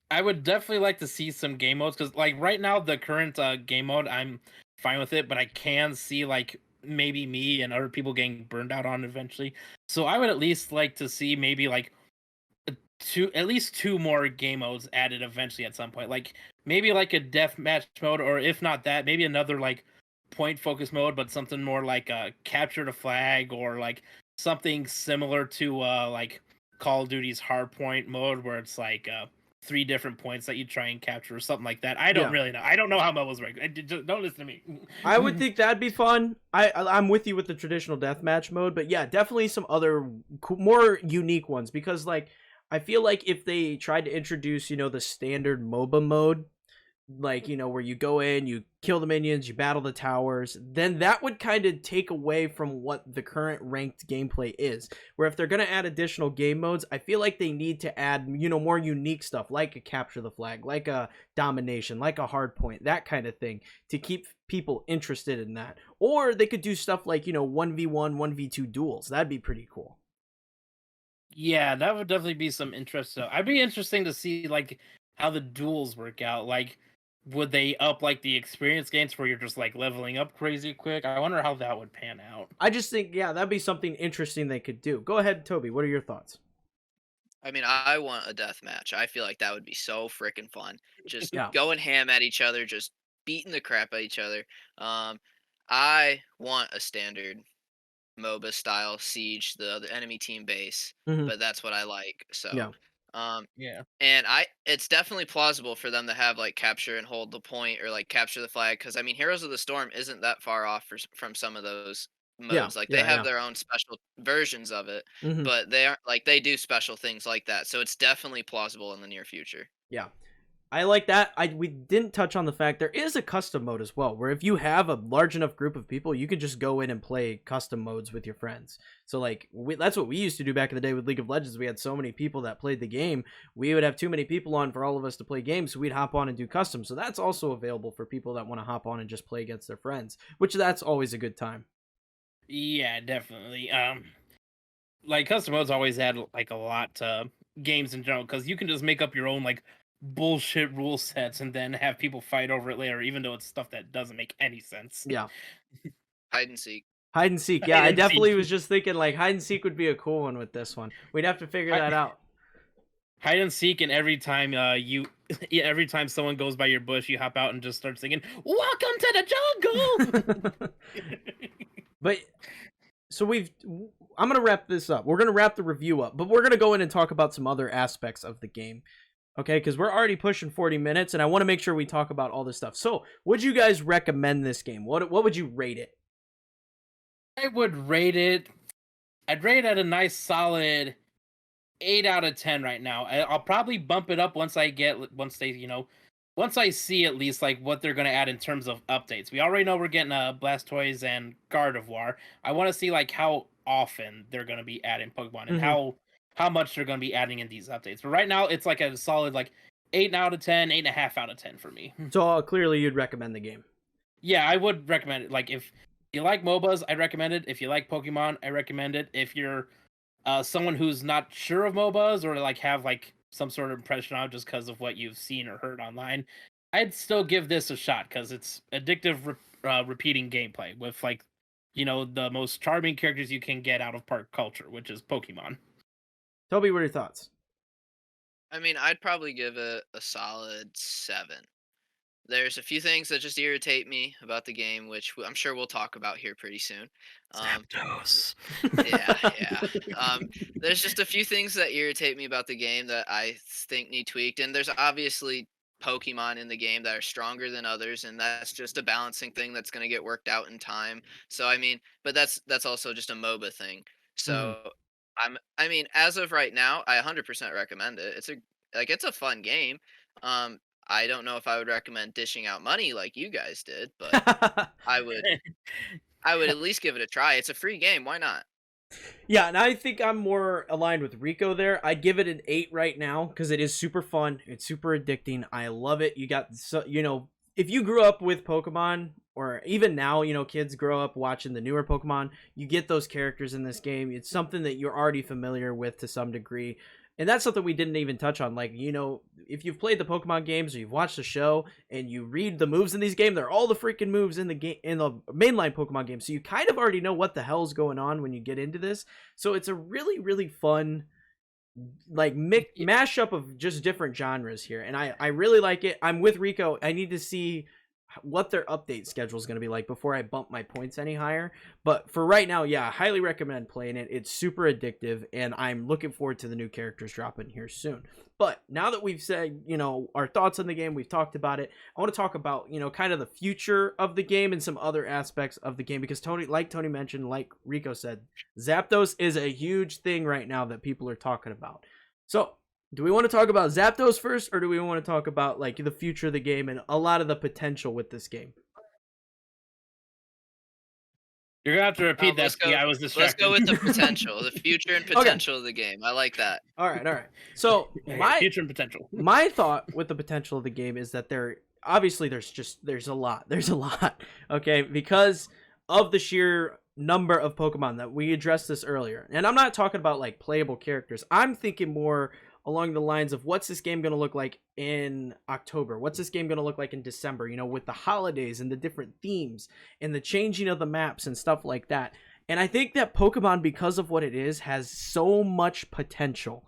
Speaker 2: I would definitely like to see some game modes because like right now the current game mode I'm fine with it, but I can see like maybe me and other people getting burned out on eventually. So I would at least like to see maybe like at least two more game modes added eventually at some point. Like maybe like a deathmatch mode, or if not that, maybe another like point focus mode, but something more like capture the flag, or like something similar to like Call of Duty's hardpoint mode, where it's like 3 different points that you try and capture, or something like that. I don't really know. I don't know how MOBAs work. Don't listen to me.
Speaker 1: I would think that'd be fun. I'm with you with the traditional deathmatch mode, but yeah, definitely some other more unique ones, because like I feel like if they tried to introduce, the standard MOBA mode, like, where you go in, you kill the minions, you battle the towers, then that would kind of take away from what the current ranked gameplay is. Where if they're going to add additional game modes, I feel like they need to add, more unique stuff, like a capture the flag, like a domination, like a hard point, that kind of thing, to keep people interested in that. Or they could do stuff like, 1v1, 1v2 duels. That'd be pretty cool.
Speaker 2: Yeah, that would definitely be some interest. I'd be interesting to see like how the duels work out. Like would they up like the experience gains where you're just like leveling up crazy quick? I wonder how that would pan out.
Speaker 1: I just think, yeah, that'd be something interesting they could do. Go ahead, Toby. What are your thoughts?
Speaker 3: I mean, I want a death match. I feel like that would be so freaking fun. Just
Speaker 1: Yeah.
Speaker 3: going ham at each other, just beating the crap at each other. I want a standard MOBA style siege the enemy team base,
Speaker 1: Hmm.
Speaker 3: but that's what I like. So,
Speaker 1: Yeah.
Speaker 3: um,
Speaker 2: Yeah.
Speaker 3: and it's definitely plausible for them to have like capture and hold the point or like capture the flag because I mean, Heroes of the Storm isn't that far off from some of those
Speaker 1: Yeah.
Speaker 3: modes. Like they
Speaker 1: Yeah.
Speaker 3: have
Speaker 1: Yeah.
Speaker 3: their own special versions of it,
Speaker 1: Hmm.
Speaker 3: but they aren't like they do special things like that. So it's definitely plausible in the near future.
Speaker 1: Yeah. I like that. We didn't touch on the fact there is a custom mode as well, where if you have a large enough group of people, you can just go in and play custom modes with your friends. So like that's what we used to do back in the day with League of Legends. We had so many people that played the game, we would have too many people on for all of us to play games, so we'd hop on and do custom. So that's also available for people that want to hop on and just play against their friends, which that's always a good time.
Speaker 2: Yeah, definitely. Like custom modes always add like a lot to games in general because you can just make up your own like bullshit rule sets and then have people fight over it later, even though it's stuff that doesn't make any sense.
Speaker 1: Yeah.
Speaker 3: Hide and seek.
Speaker 1: Hide and seek. Yeah,
Speaker 2: Hide
Speaker 1: I
Speaker 2: and
Speaker 1: definitely
Speaker 2: seek.
Speaker 1: was just thinking like hide and seek would be a cool one with this one. We'd have to figure that out.
Speaker 2: Hide and seek, and every time every time someone goes by your bush, you hop out and just start singing "Welcome to the Jungle."
Speaker 1: But so I'm gonna wrap this up. We're gonna wrap the review up, but we're gonna go in and talk about some other aspects of the game. Okay, because we're already pushing 40 minutes, and I want to make sure we talk about all this stuff. So, would you guys recommend this game? What would you rate it?
Speaker 2: I would rate it. I'd rate it at a nice solid 8 out of 10 right now. I'll probably bump it up once I see at least like what they're gonna add in terms of updates. We already know we're getting Blastoise and Gardevoir. I want to see like how often they're gonna be adding Pokemon and how much they're gonna be adding in these updates. But right now it's like a solid like 8 out of 10, 8.5 out of 10 for me.
Speaker 1: So clearly, you'd recommend the game.
Speaker 2: Yeah, I would recommend it. Like if you like MOBAs, I recommend it. If you like Pokemon, I recommend it. If you're someone who's not sure of MOBAs or like have like some sort of impression on just because of what you've seen or heard online, I'd still give this a shot because it's addictive, repeating gameplay with like the most charming characters you can get out of park culture, which is Pokemon.
Speaker 1: Toby, what are your thoughts?
Speaker 3: I mean, I'd probably give it a solid 7. There's a few things that just irritate me about the game, which I'm sure we'll talk about here pretty soon.
Speaker 2: Zapdos.
Speaker 3: Yeah. There's just a few things that irritate me about the game that I think need tweaked, and there's obviously Pokemon in the game that are stronger than others, and that's just a balancing thing that's going to get worked out in time. So I mean, but that's also just a MOBA thing.
Speaker 1: Mhm.
Speaker 3: So I mean, as of right now, I 100% recommend it. It's a fun game. Um, I don't know if I would recommend dishing out money like you guys did, but I would I would at least give it a try. It's a free game. Why not?
Speaker 1: Yeah, and I think I'm more aligned with Rico there. I'd give it an 8 right now because it is super fun. It's super addicting. I love it. You got, so, if you grew up with Pokemon, or even now, kids grow up watching the newer Pokemon, you get those characters in this game. It's something that you're already familiar with to some degree. And that's something we didn't even touch on. Like, if you've played the Pokemon games or you've watched the show and you read the moves in these games, they're all the freaking moves in the game, in the mainline Pokemon game. So you kind of already know what the hell's going on when you get into this. So it's a really, really fun, like, mashup of just different genres here. And I really like it. I'm with Rico. I need to see what their update schedule is going to be like before I bump my points any higher. But for right now, yeah, I highly recommend playing it. It's super addictive, and I'm looking forward to the new characters dropping here soon. But now that we've said, our thoughts on the game, we've talked about it, I want to talk about, kind of the future of the game and some other aspects of the game, because Tony mentioned, like Rico said, Zapdos is a huge thing right now that people are talking about. So do we want to talk about Zapdos first, or do we want to talk about like the future of the game and a lot of the potential with this game?
Speaker 2: You're gonna have to repeat that. I was
Speaker 3: Let's
Speaker 2: distracted.
Speaker 3: go with the potential, the future and potential of the game. I like that.
Speaker 1: All right. So
Speaker 2: future and potential.
Speaker 1: My thought with the potential of the game is that there's a lot. Okay, because of the sheer number of Pokemon that we addressed this earlier, and I'm not talking about like playable characters. I'm thinking more along the lines of what's this game going to look like in October? What's this game going to look like in December? You know, with the holidays and the different themes and the changing of the maps and stuff like that. And I think that Pokemon, because of what it is, has so much potential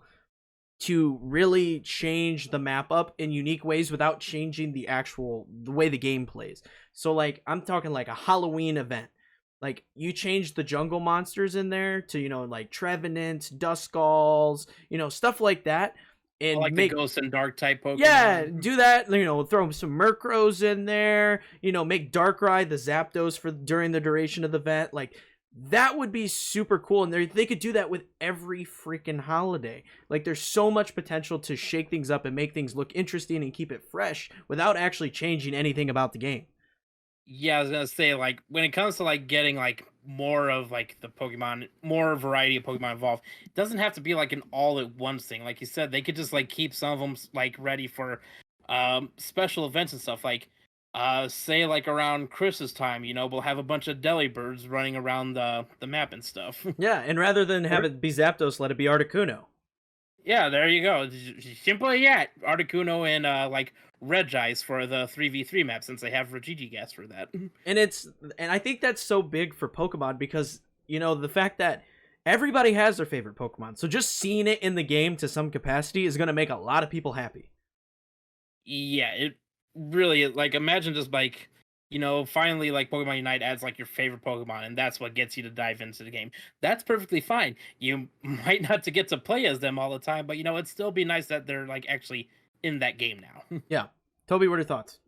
Speaker 1: to really change the map up in unique ways without changing the way the game plays. So like I'm talking like a Halloween event. Like you change the jungle monsters in there to, you know, like Trevenants, Duskulls, you know, stuff like that. And
Speaker 2: like
Speaker 1: make
Speaker 2: the Ghost and Dark type Pokemon.
Speaker 1: Yeah, do that, you know, throw some Murkrows in there, you know, make Darkrai the Zapdos for during the duration of the event. Like that would be super cool, and they could do that with every freaking holiday. Like there's so much potential to shake things up and make things look interesting and keep it fresh without actually changing anything about the game.
Speaker 2: Yeah, I was gonna say, like, when it comes to like getting like more of like the Pokemon, more variety of Pokemon involved, it doesn't have to be like an all at once thing. Like you said, they could just like keep some of them like ready for special events and stuff. Like say like around Christmas time, you know, we'll have a bunch of Delibirds running around the map and stuff.
Speaker 1: Yeah, and rather than have it be Zapdos, let it be Articuno.
Speaker 2: Yeah, there you go. Simple yet, Articuno and like Regis for the 3v3 map, since they have Regigigas for that.
Speaker 1: And I think that's so big for Pokemon because, you know, the fact that everybody has their favorite Pokemon. So just seeing it in the game to some capacity is going to make a lot of people happy.
Speaker 2: Yeah, it really, like, imagine just like, you know, finally like Pokemon Unite adds like your favorite Pokemon, and that's what gets you to dive into the game. That's perfectly fine. You might not to get to play as them all the time, but you know, it'd still be nice that they're like actually in that game now.
Speaker 1: Yeah. Toby, what are your thoughts?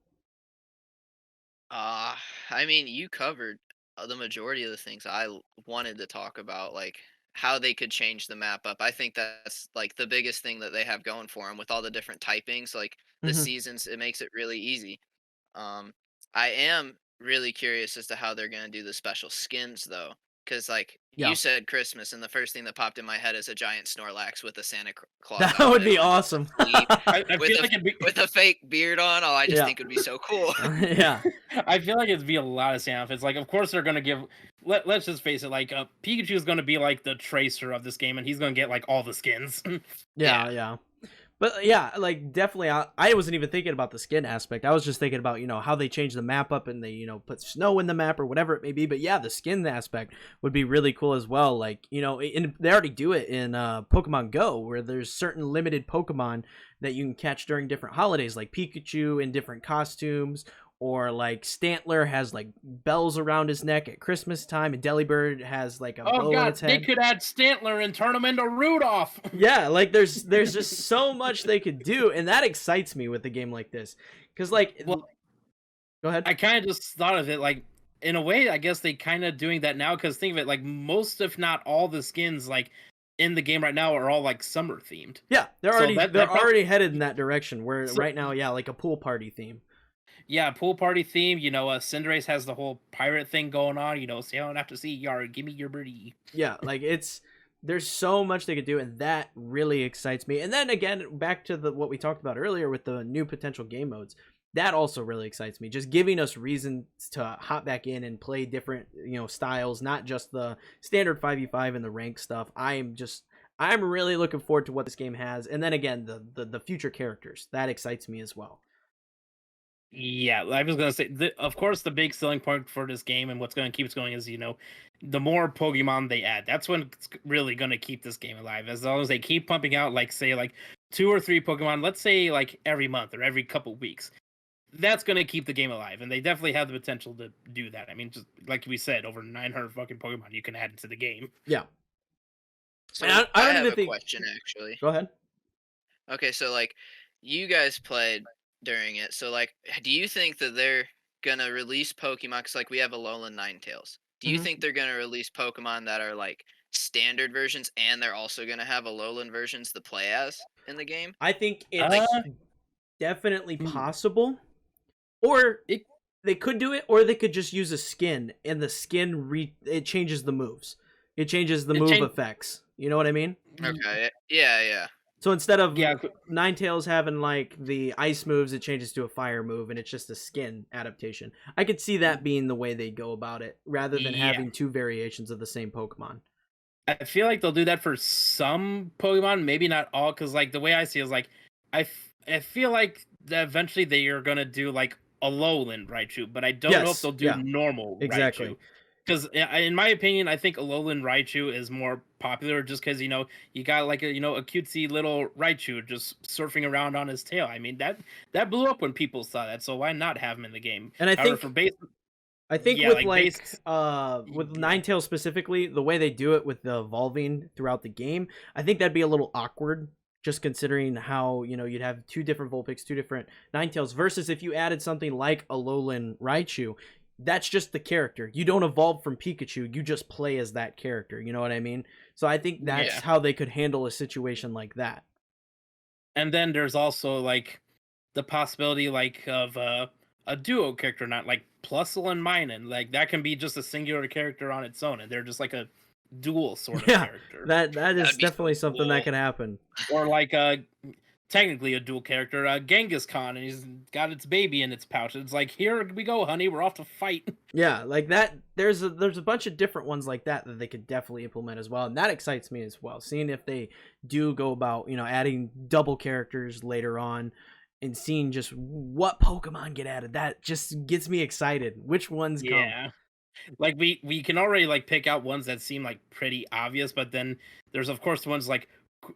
Speaker 3: I mean, you covered the majority of the things wanted to talk about, like how they could change the map up. I think that's like the biggest thing that they have going for them with all the different typings, like the
Speaker 1: Mm-hmm.
Speaker 3: seasons. It makes it really easy. Um, I am really curious as to how they're gonna do the special skins though, because like you
Speaker 1: Yeah.
Speaker 3: said Christmas, and the first thing that popped in my head is a giant Snorlax with a Claus
Speaker 1: That would
Speaker 3: outfit
Speaker 1: be
Speaker 3: on, just
Speaker 1: awesome.
Speaker 3: sleep
Speaker 2: I
Speaker 3: with
Speaker 2: feel
Speaker 3: a
Speaker 2: like it'd be,
Speaker 3: with a fake beard on. Oh, I just
Speaker 1: Yeah.
Speaker 3: think it would be so cool.
Speaker 1: Yeah.
Speaker 2: I feel like it'd be a lot of sound effects. Like, of course they're gonna give. Let's just face it. Like, Pikachu is gonna be like the tracer of this game, and he's gonna get like all the skins.
Speaker 1: Yeah, yeah. But yeah, like definitely I wasn't even thinking about the skin aspect. I was just thinking about, you know, how they change the map up and they, you know, put snow in the map or whatever it may be. But yeah, the skin aspect would be really cool as well. Like, you know, and they already do it in Pokemon Go, where there's certain limited Pokemon that you can catch during different holidays, like Pikachu in different costumes, or like Stantler has like bells around his neck at Christmas time, and Delibird has like a
Speaker 2: Oh
Speaker 1: bow in
Speaker 2: god,
Speaker 1: its head.
Speaker 2: they could add Stantler and turn him into Rudolph.
Speaker 1: Yeah, like there's just so much they could do, and that excites me with a game like this. Because like,
Speaker 2: Well,
Speaker 1: go ahead.
Speaker 2: I kind of just thought of it like, in a way, I guess they kind of doing that now, because think of it, like most, if not all, the skins like in the game right now are all like summer themed.
Speaker 1: Yeah, they're
Speaker 2: So
Speaker 1: already
Speaker 2: that
Speaker 1: they're
Speaker 2: prob-
Speaker 1: already headed in that direction. Where
Speaker 2: So-
Speaker 1: right now, yeah, like a pool party theme.
Speaker 2: Yeah, pool party theme. You know, Cinderace has the whole pirate thing going on. You know, sailing out to sea, yar, give me your birdie.
Speaker 1: Yeah, like there's so much they could do, and that really excites me. And then again, back to what we talked about earlier with the new potential game modes. That also really excites me. Just giving us reasons to hop back in and play different, you know, styles, not just the standard 5v5 and the rank stuff. I'm really looking forward to what this game has. And then again, the future characters. That excites me as well.
Speaker 2: Yeah, I was gonna say, of course, the big selling point for this game and what's gonna keep us going is, you know, the more Pokemon they add. That's when it's really gonna keep this game alive. As long as they keep pumping out, like, say, like 2 or 3 Pokemon, let's say, like every month or every couple weeks. That's gonna keep the game alive, and they definitely have the potential to do that. I mean, just like we said, over 900 fucking Pokemon you can add into the game.
Speaker 1: Yeah.
Speaker 3: So
Speaker 1: And I
Speaker 3: I
Speaker 1: don't
Speaker 3: have
Speaker 1: even
Speaker 3: a
Speaker 1: think.
Speaker 3: question actually.
Speaker 1: Go ahead.
Speaker 3: Okay, so like you guys played during it. So like do you think that they're gonna release Pokemon, cuz like we have Alolan Ninetales. Do you
Speaker 1: Mhm.
Speaker 3: think they're gonna release Pokemon that are like standard versions, and they're also gonna have Alolan versions to play as in the game?
Speaker 1: I think
Speaker 3: Like
Speaker 1: it's definitely
Speaker 2: Hmm.
Speaker 1: possible, or
Speaker 2: It
Speaker 1: they could do it, or they could just use a skin, and the skin it changes the moves. It changes the
Speaker 2: It
Speaker 1: move
Speaker 2: chan-
Speaker 1: effects. You know what I mean?
Speaker 3: okay, yeah.
Speaker 1: So instead of
Speaker 2: yeah,
Speaker 1: Ninetales having like the ice moves, it changes to a fire move, and it's just a skin adaptation. I could see that being the way they go about it, rather than
Speaker 2: Yeah.
Speaker 1: having 2 variations of the same Pokemon.
Speaker 2: I feel like they'll do that for some Pokemon, maybe not all, because like the way I see it is like I feel like that eventually they are gonna do like a lowland Raichu, but I don't know if
Speaker 1: Yes,
Speaker 2: they'll do
Speaker 1: yeah,
Speaker 2: normal
Speaker 1: exactly.
Speaker 2: Raichu. Because in my opinion, I think a lowland Raichu is more popular just because you got like a cutesy little Raichu just surfing around on his tail. I mean that blew up when people saw that, so why not have him in the game?
Speaker 1: And I
Speaker 2: However,
Speaker 1: think
Speaker 2: for base,
Speaker 1: I think
Speaker 2: yeah,
Speaker 1: with
Speaker 2: like base,
Speaker 1: with
Speaker 2: yeah.
Speaker 1: Ninetales specifically, the way they do it with the evolving throughout the game, I think that'd be a little awkward. Just considering how you'd have two different Vulpix, two different Ninetales, versus if you added something like a Alolan Raichu, that's just the character. You don't evolve from Pikachu. You just play as that character. You know what I mean? So I think that's
Speaker 2: Yeah.
Speaker 1: how they could handle a situation like that.
Speaker 2: And then there's also like the possibility like of a duo character, not like Plusle and Minun. Like that can be just a singular character on its own, and they're just like a dual sort of
Speaker 1: Yeah,
Speaker 2: character.
Speaker 1: that is
Speaker 3: That'd be so
Speaker 1: definitely something that
Speaker 3: cool.
Speaker 1: can happen.
Speaker 2: Or like technically a dual character, Genghis Khan, and he's got its baby in its pouch. It's like, here we go, honey, we're off to fight.
Speaker 1: Yeah, like that. There's a bunch of different ones like that they could definitely implement as well, and that excites me as well. Seeing if they do go about adding double characters later on, and seeing just what Pokemon get added, that just gets me excited. Which ones come?
Speaker 2: Yeah. Like we can already like pick out ones that seem like pretty obvious, but then there's of course ones like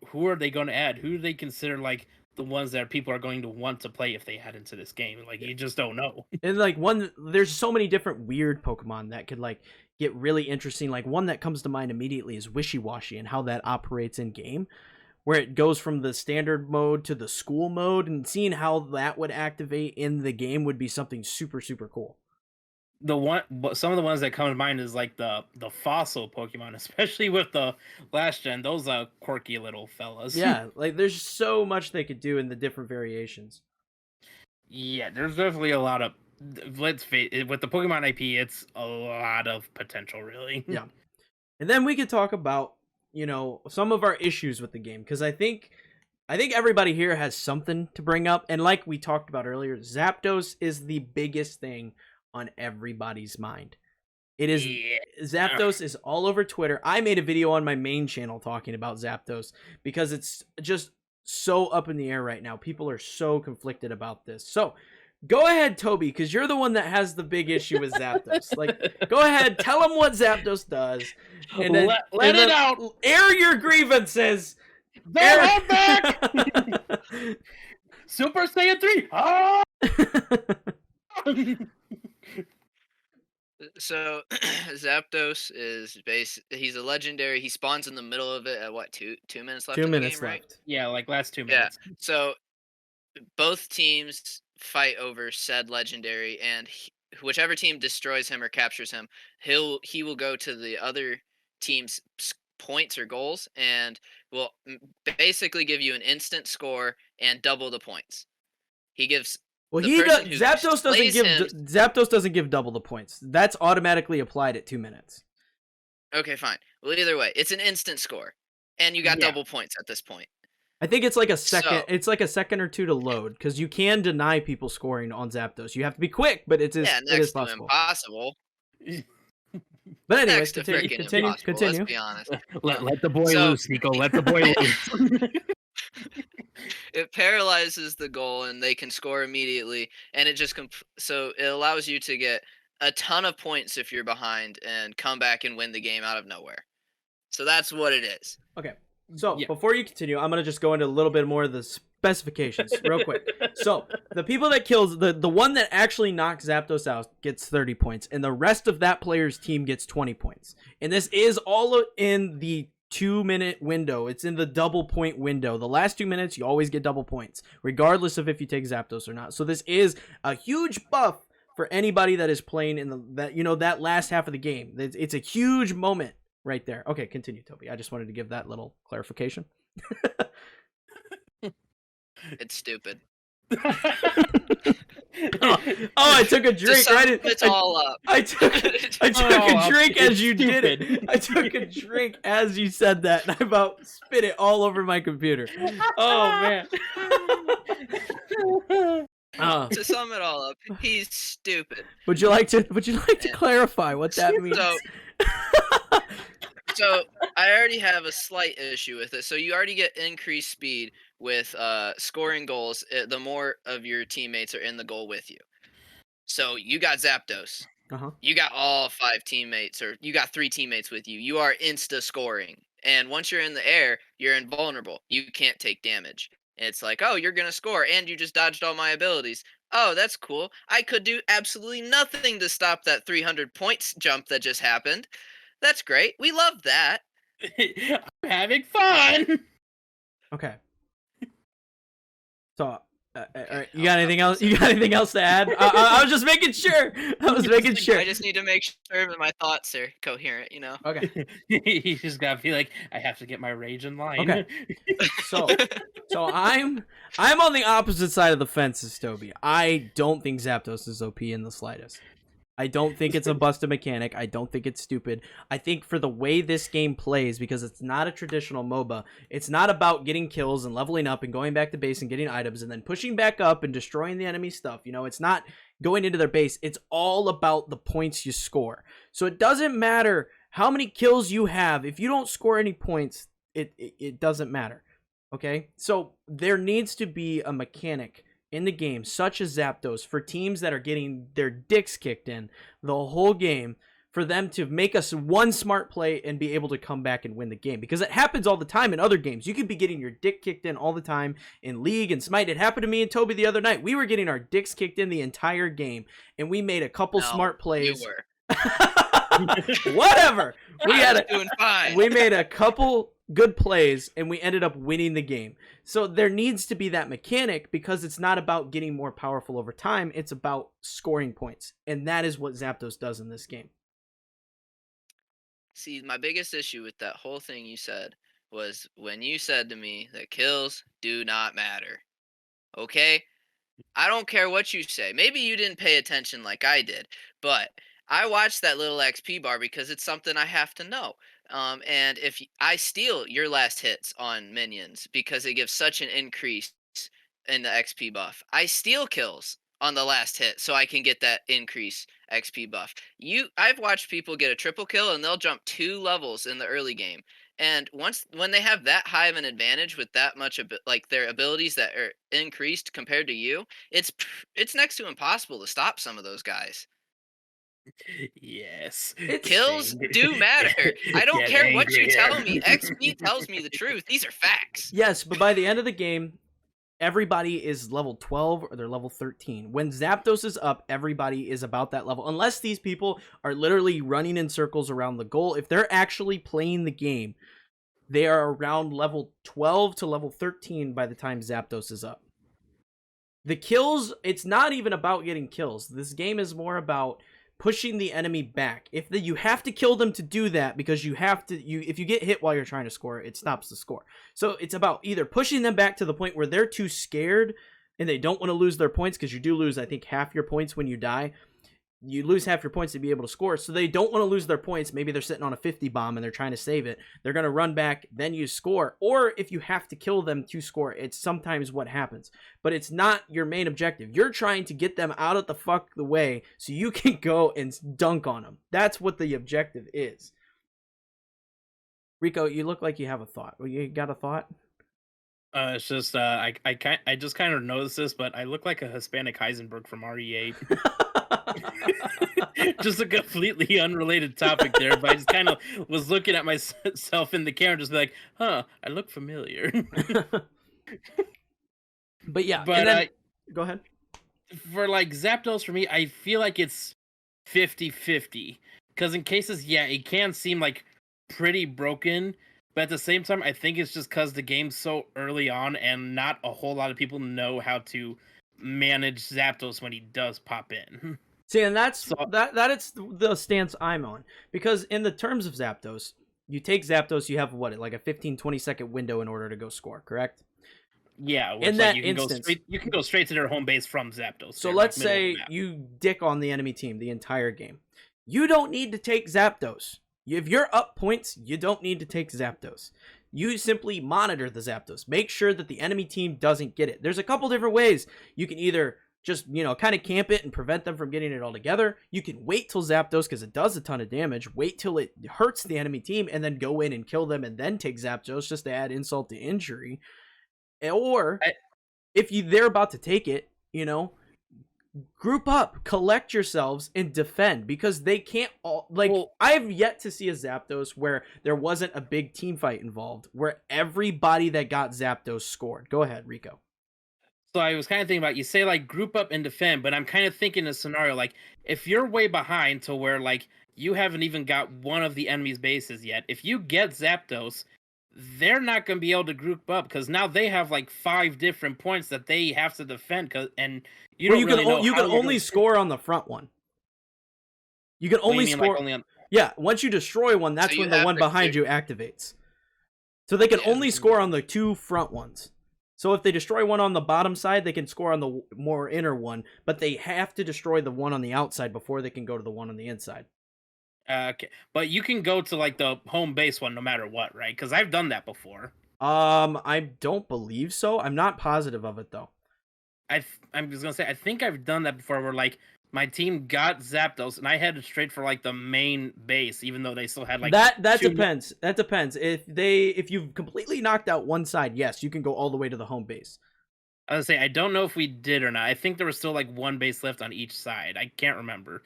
Speaker 2: who are they going to add? Who do they consider like the ones that people are going to want to play if they add into this game? Like you just don't know.
Speaker 1: And like there's so many different weird Pokemon that could like get really interesting. Like one that comes to mind immediately is Wishy-Washy and how that operates in game, where it goes from the standard mode to the school mode, and seeing how that would activate in the game would be something super, super cool.
Speaker 2: Some of the ones that come to mind is like the fossil Pokemon, especially with the last gen. Those quirky little fellas.
Speaker 1: Yeah, like there's so much they could do in the different variations.
Speaker 2: Yeah, there's definitely a lot of. Let's face it, with the Pokemon IP, it's a lot of potential, really.
Speaker 1: Yeah, and then we could talk about some of our issues with the game, because I think everybody here has something to bring up, and like we talked about earlier, Zapdos is the biggest thing on everybody's mind. It is.
Speaker 2: Yeah.
Speaker 1: Zapdos is all over Twitter. I made a video on my main channel talking about Zapdos because it's just so up in the air right now. People are so conflicted about this. So go ahead, Toby, because you're the one that has the big issue with Zapdos. Like, go ahead, tell them what Zapdos does, and then
Speaker 2: let it out.
Speaker 1: Air your grievances.
Speaker 2: They're back. Super Saiyan 3. Ah!
Speaker 3: So Zapdos is he's a legendary. He spawns in the middle of it at what, 2 minutes left
Speaker 1: 2
Speaker 3: in the
Speaker 1: minutes
Speaker 3: game, right?
Speaker 1: left.
Speaker 2: Yeah, like last 2
Speaker 3: Yeah.
Speaker 2: minutes.
Speaker 3: So both teams fight over said legendary, and whichever team destroys him or captures him, he will go to the other team's points or goals and will basically give you an instant score and double the points. He gives.
Speaker 1: Well,
Speaker 3: The person who
Speaker 1: Zapdos doesn't
Speaker 3: slays
Speaker 1: give
Speaker 3: him-
Speaker 1: Zapdos doesn't give double the points. That's automatically applied at 2 minutes.
Speaker 3: Okay, fine. Well, either way, it's an instant score, and you got
Speaker 2: Yeah.
Speaker 3: double points at this point.
Speaker 1: I think it's like a second.
Speaker 3: So-
Speaker 1: It's like a second or two to load, because you can deny people scoring on Zapdos. You have to be quick, but it is
Speaker 3: Next to
Speaker 1: possible.
Speaker 3: impossible.
Speaker 1: But anyway,
Speaker 3: Next to freaking
Speaker 1: continue.
Speaker 3: impossible.
Speaker 1: Continue.
Speaker 3: Let's be honest.
Speaker 2: Let the boy
Speaker 3: So-
Speaker 2: loose, Nico. Let the boy loose.
Speaker 3: It paralyzes the goal, and they can score immediately, and it just so it allows you to get a ton of points if you're behind and come back and win the game out of nowhere. So that's what it is.
Speaker 1: Okay. So
Speaker 2: Yeah.
Speaker 1: before you continue, I'm gonna just go into a little bit more of the specifications real quick. So the people that kills the one that actually knocks Zapdos out gets 30 points, and the rest of that player's team gets 20 points. And this is all in the 2-minute window. It's in the double point window. The last 2 minutes, you always get double points, regardless of if you take Zapdos or not. So this is a huge buff for anybody that is playing in that last half of the game. It's a huge moment right there. Okay, continue, Toby. I just wanted to give that little clarification.
Speaker 3: It's stupid.
Speaker 1: I took a drink.
Speaker 3: It's all up.
Speaker 1: I took a drink as you did it. I took a drink as you said that, and I about spit it all over my computer. Oh man.
Speaker 3: To sum it all up, he's stupid.
Speaker 1: Would you like to clarify what that means?
Speaker 3: So So I already have a slight issue with it. So you already get increased speed with scoring goals. The more of your teammates are in the goal with you. So you got Zapdos.
Speaker 1: Uh-huh.
Speaker 3: You got all 5 teammates, or you got 3 teammates with you. You are insta scoring. And once you're in the air, you're invulnerable. You can't take damage. And it's like, oh, you're going to score, and you just dodged all my abilities. Oh, that's cool. I could do absolutely nothing to stop that 300 points jump that just happened. That's great. We love that.
Speaker 2: I'm having fun.
Speaker 1: Okay. So,
Speaker 3: Okay,
Speaker 1: you got anything else? You got anything else to add? I was just making sure. I was making sure.
Speaker 3: I just need to make sure that my thoughts are coherent, you know?
Speaker 1: Okay.
Speaker 2: You just gotta be like, I have to get my rage in line.
Speaker 1: Okay. So I'm on the opposite side of the fence as Toby. I don't think Zapdos is OP in the slightest. I don't think it's a busted mechanic. I don't think it's stupid. I think for the way this game plays, because it's not a traditional MOBA, it's not about getting kills and leveling up and going back to base and getting items and then pushing back up and destroying the enemy stuff. You know, it's not going into their base. It's all about the points you score. So it doesn't matter how many kills you have. If you don't score any points, it doesn't matter. Okay? So there needs to be a mechanic in the game, such as Zapdos, for teams that are getting their dicks kicked in the whole game, for them to make us one smart play and be able to come back and win the game. Because it happens all the time in other games. You could be getting your dick kicked in all the time in League and Smite. It happened to me and Toby the other night. We were getting our dicks kicked in the entire game, and we made a couple smart plays.
Speaker 3: You were.
Speaker 1: Whatever.
Speaker 3: Doing fine.
Speaker 1: We made a couple good plays and we ended up winning the game. So there needs to be that mechanic, because it's not about getting more powerful over time. It's about scoring points. And that is what Zapdos does in this game.
Speaker 3: See, my biggest issue with that whole thing you said was when you said to me that kills do not matter. Okay? I don't care what you say. Maybe you didn't pay attention like I did, but I watched that little XP bar because it's something I have to know. And if I steal your last hits on minions because it gives such an increase in the XP buff, I steal kills on the last hit so I can get that increase XP buff. I've watched people get a triple kill and they'll jump 2 levels in the early game. And when they have that high of an advantage with that much like their abilities that are increased compared to you, it's next to impossible to stop some of those guys.
Speaker 2: Yes.
Speaker 3: Kills do matter. I don't care what you tell me. XP tells me the truth. These are facts.
Speaker 1: Yes, but by the end of the game, everybody is level 12 or they're level 13. When Zapdos is up, everybody is about that level. Unless these people are literally running in circles around the goal. If they're actually playing the game, they are around level 12 to level 13 by the time Zapdos is up. The kills, it's not even about getting kills. This game is more about pushing the enemy back. You have to kill them to do that, because if you get hit while you're trying to score, it stops the score. So it's about either pushing them back to the point where they're too scared and they don't want to lose their points, because you do lose, I think, half your points when you die. You lose half your points to be able to score, so they don't want to lose their points. Maybe they're sitting on a 50 bomb and they're trying to save it. They're going to run back, then you score. Or if you have to kill them to score, it's sometimes what happens. But it's not your main objective. You're trying to get them out of the way so you can go and dunk on them. That's what the objective is. Rico, you look like you have a thought. You got a thought?
Speaker 2: It's just I just kind of noticed this, but I look like a Hispanic Heisenberg from RE8. Just a completely unrelated topic there, but I just kind of was looking at myself in the camera, just be like, "Huh, I look familiar."
Speaker 1: But yeah,
Speaker 2: but
Speaker 1: then, go ahead.
Speaker 2: For like Zapdos, for me, I feel like it's 50-50, because in cases, yeah, it can seem like pretty broken. But at the same time, I think it's just because the game's so early on and not a whole lot of people know how to manage Zapdos when he does pop in.
Speaker 1: See, and that is the stance I'm on. Because in the terms of Zapdos, you take Zapdos, you have like a 15-20 second window in order to go score, correct?
Speaker 2: Yeah,
Speaker 1: in that instance,
Speaker 2: you can go straight to their home base from Zapdos.
Speaker 1: So let's say you dick on the enemy team the entire game. You don't need to take Zapdos. If you're up points, you don't need to take Zapdos. You simply monitor the Zapdos. Make sure that the enemy team doesn't get it. There's a couple different ways. You can either just, kind of camp it and prevent them from getting it all together. You can wait till Zapdos, because it does a ton of damage. Wait till it hurts the enemy team and then go in and kill them and then take Zapdos just to add insult to injury. Or if they're about to take it, group up, collect yourselves, and defend, because they can't all I've yet to see a Zapdos where there wasn't a big team fight involved, where everybody that got Zapdos scored. Go ahead, Rico.
Speaker 2: So I was kind of thinking about, you say like group up and defend, but I'm kind of thinking a scenario like if you're way behind to where like you haven't even got one of the enemy's bases yet, if you get Zapdos, they're not going to be able to group up because now they have like 5 different points that they have to defend, and you
Speaker 1: can only score on the front one. You can only score Yeah, once you destroy one, that's when the one behind you activates. So they can only score on the 2 front ones. So if they destroy one on the bottom side, they can score on the more inner one, but they have to destroy the one on the outside before they can go to the one on the inside.
Speaker 2: Okay, but you can go to like the home base one no matter what, right? Because I've done that before.
Speaker 1: I don't believe so. I'm not positive of it though.
Speaker 2: I'm just gonna say I think I've done that before, where like my team got Zapdos and I headed straight for like the main base, even though they still had like
Speaker 1: that depends. That depends. If you've completely knocked out one side, yes, you can go all the way to the home base.
Speaker 2: I was gonna say I don't know if we did or not. I think there was still like one base left on each side. I can't remember.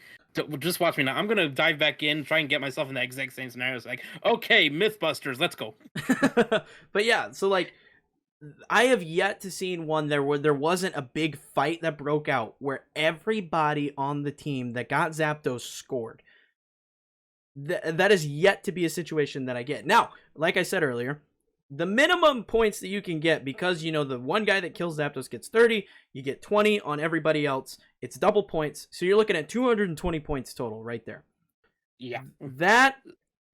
Speaker 2: Just watch me now. I'm gonna dive back in, try and get myself in the exact same scenario. It's like, okay, Mythbusters, let's go.
Speaker 1: But yeah, so like, I have yet to see one where there wasn't a big fight that broke out where everybody on the team that got Zapdos scored. That is yet to be a situation that I get. Now, like I said earlier, the minimum points that you can get, because the one guy that kills Zapdos gets 30, you get 20 on everybody else. It's double points, so you're looking at 220 points total right there.
Speaker 2: Yeah,
Speaker 1: that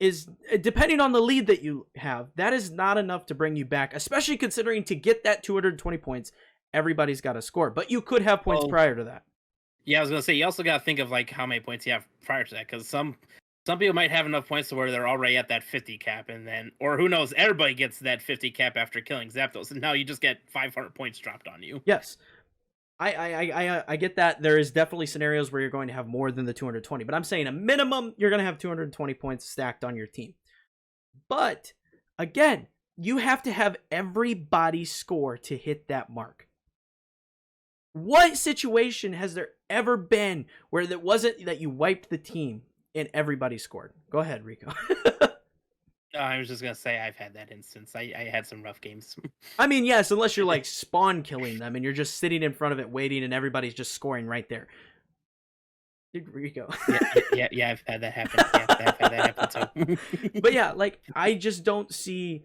Speaker 1: is, depending on the lead that you have, that is not enough to bring you back, especially considering to get that 220 points, everybody's got to score. But you could have points prior to that.
Speaker 2: Yeah, I was gonna say you also got to think of like how many points you have prior to that, because some people might have enough points to where they're already at that 50 cap, and then, or who knows, everybody gets that 50 cap after killing Zapdos, and now you just get 500 points dropped on you.
Speaker 1: Yes, I get that. There is definitely scenarios where you're going to have more than the 220, but I'm saying a minimum, you're going to have 220 points stacked on your team. But again, you have to have everybody score to hit that mark. What situation has there ever been where it wasn't that you wiped the team and everybody scored? Go ahead, Rico.
Speaker 2: I was just gonna say I've had that instance. I had some rough games.
Speaker 1: I mean, yes, unless you're like spawn killing them and you're just sitting in front of it waiting and everybody's just scoring right there. Dude, Rico.
Speaker 2: yeah, I've had that happen. Yeah, I've had that happen too.
Speaker 1: But yeah, like, I just don't see.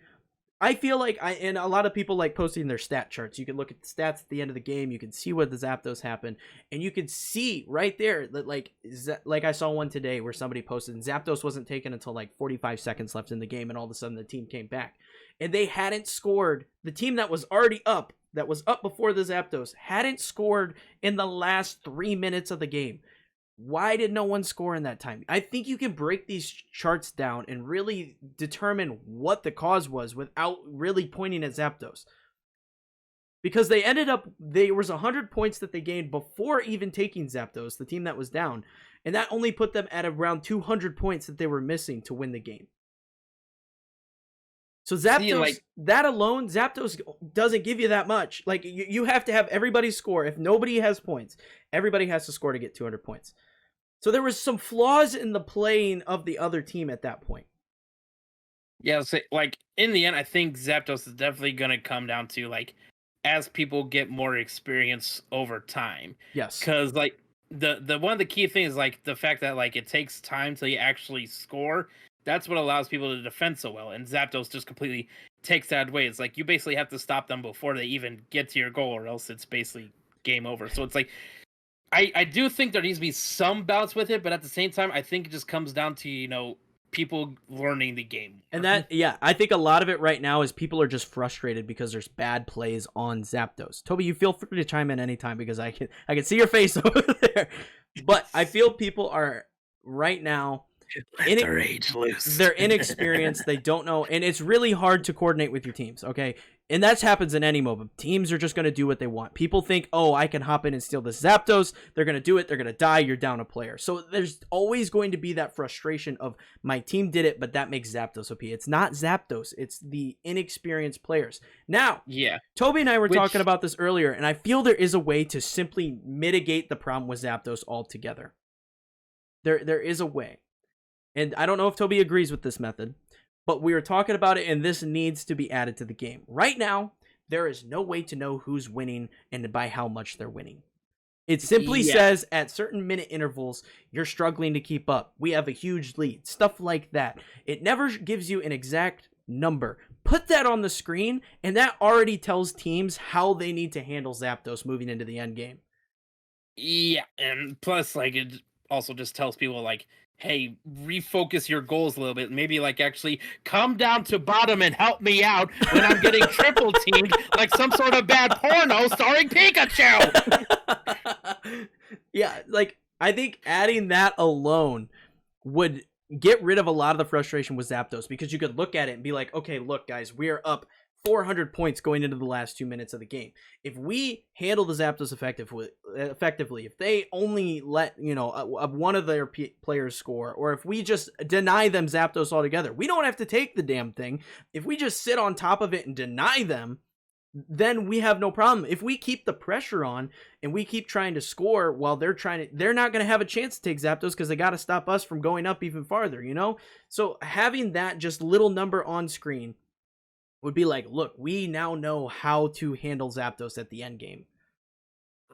Speaker 1: I feel like and a lot of people like posting their stat charts. You can look at the stats at the end of the game. You can see what the Zapdos happen, and you can see right there that like I saw one today where somebody posted, and Zapdos wasn't taken until like 45 seconds left in the game, and all of a sudden the team came back, and they hadn't scored. The team that was already up, that was up before the Zapdos, hadn't scored in the last 3 minutes of the game. Why did no one score in that time? I think you can break these charts down and really determine what the cause was without really pointing at Zapdos. Because there was 100 points that they gained before even taking Zapdos, the team that was down, and that only put them at around 200 points that they were missing to win the game. So Zapdos, that alone, Zapdos doesn't give you that much. Like, you have to have everybody score. If nobody has points, everybody has to score to get 200 points. So there was some flaws in the playing of the other team at that point.
Speaker 2: Yeah, so, like, in the end, I think Zapdos is definitely going to come down to, like, as people get more experience over time.
Speaker 1: Yes.
Speaker 2: Because, like, the one of the key things, like, the fact that, like, it takes time till you actually score, that's what allows people to defend so well. And Zapdos just completely takes that away. It's like you basically have to stop them before they even get to your goal, or else it's basically game over. So it's like, I do think there needs to be some balance with it, but at the same time, I think it just comes down to, people learning the game.
Speaker 1: And I think a lot of it right now is people are just frustrated because there's bad plays on Zapdos. Toby, you feel free to chime in anytime because I can see your face over there. But I feel people are right now,
Speaker 2: let their rage loose.
Speaker 1: They're inexperienced. They don't know, and it's really hard to coordinate with your teams. Okay, And that happens in any MOBA. Teams are just going to do what they want. People think, oh, I can hop in and steal this Zapdos. They're going to do it. They're going to die. You're down a player. So there's always going to be that frustration of my team did it, but that makes Zapdos OP. It's not Zapdos. It's the inexperienced players. Now,
Speaker 2: Yeah.
Speaker 1: Toby and I were talking about this earlier, and I feel there is a way to simply mitigate the problem with Zapdos altogether. There is a way. And I don't know if Toby agrees with this method, but we were talking about it, and this needs to be added to the game. Right now, there is no way to know who's winning and by how much they're winning. It simply says at certain minute intervals, you're struggling to keep up. We have a huge lead. Stuff like that. It never gives you an exact number. Put that on the screen, and that already tells teams how they need to handle Zapdos moving into the end game.
Speaker 2: Yeah, and plus, like, it also just tells people, like, hey, refocus your goals a little bit. Maybe, like, actually come down to bottom and help me out when I'm getting triple teamed like some sort of bad porno starring Pikachu.
Speaker 1: Yeah, like, I think adding that alone would get rid of a lot of the frustration with Zapdos, because you could look at it and be like, okay, look, guys, we are up 400 points going into the last 2 minutes of the game. If we handle the Zapdos effectively, if they only let, one of their players score, or if we just deny them Zapdos altogether, we don't have to take the damn thing. If we just sit on top of it and deny them, then we have no problem. If we keep the pressure on and we keep trying to score while they're not going to have a chance to take Zapdos, because they got to stop us from going up even farther, So having that just little number on screen would be like, look, we now know how to handle Zapdos at the end game.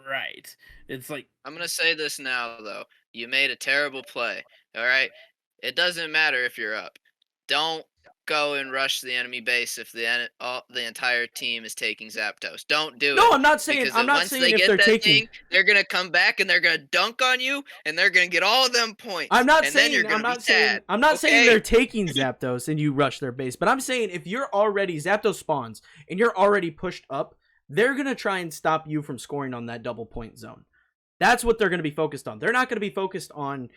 Speaker 2: Right. It's like,
Speaker 3: I'm going to say this now, though. You made a terrible play. All right? It doesn't matter if you're up. Don't go and rush the enemy base if the entire team is taking Zapdos. Don't do it.
Speaker 1: No, I'm not saying
Speaker 3: if they're taking, they're gonna come back and they're gonna dunk on you and they're gonna get all of them points. I'm not saying
Speaker 1: they're taking Zapdos and you rush their base, but I'm saying if you're already Zapdos spawns and you're already pushed up, they're gonna try and stop you from scoring on that double point zone. That's what they're going to be focused on. They're not going to be focused on,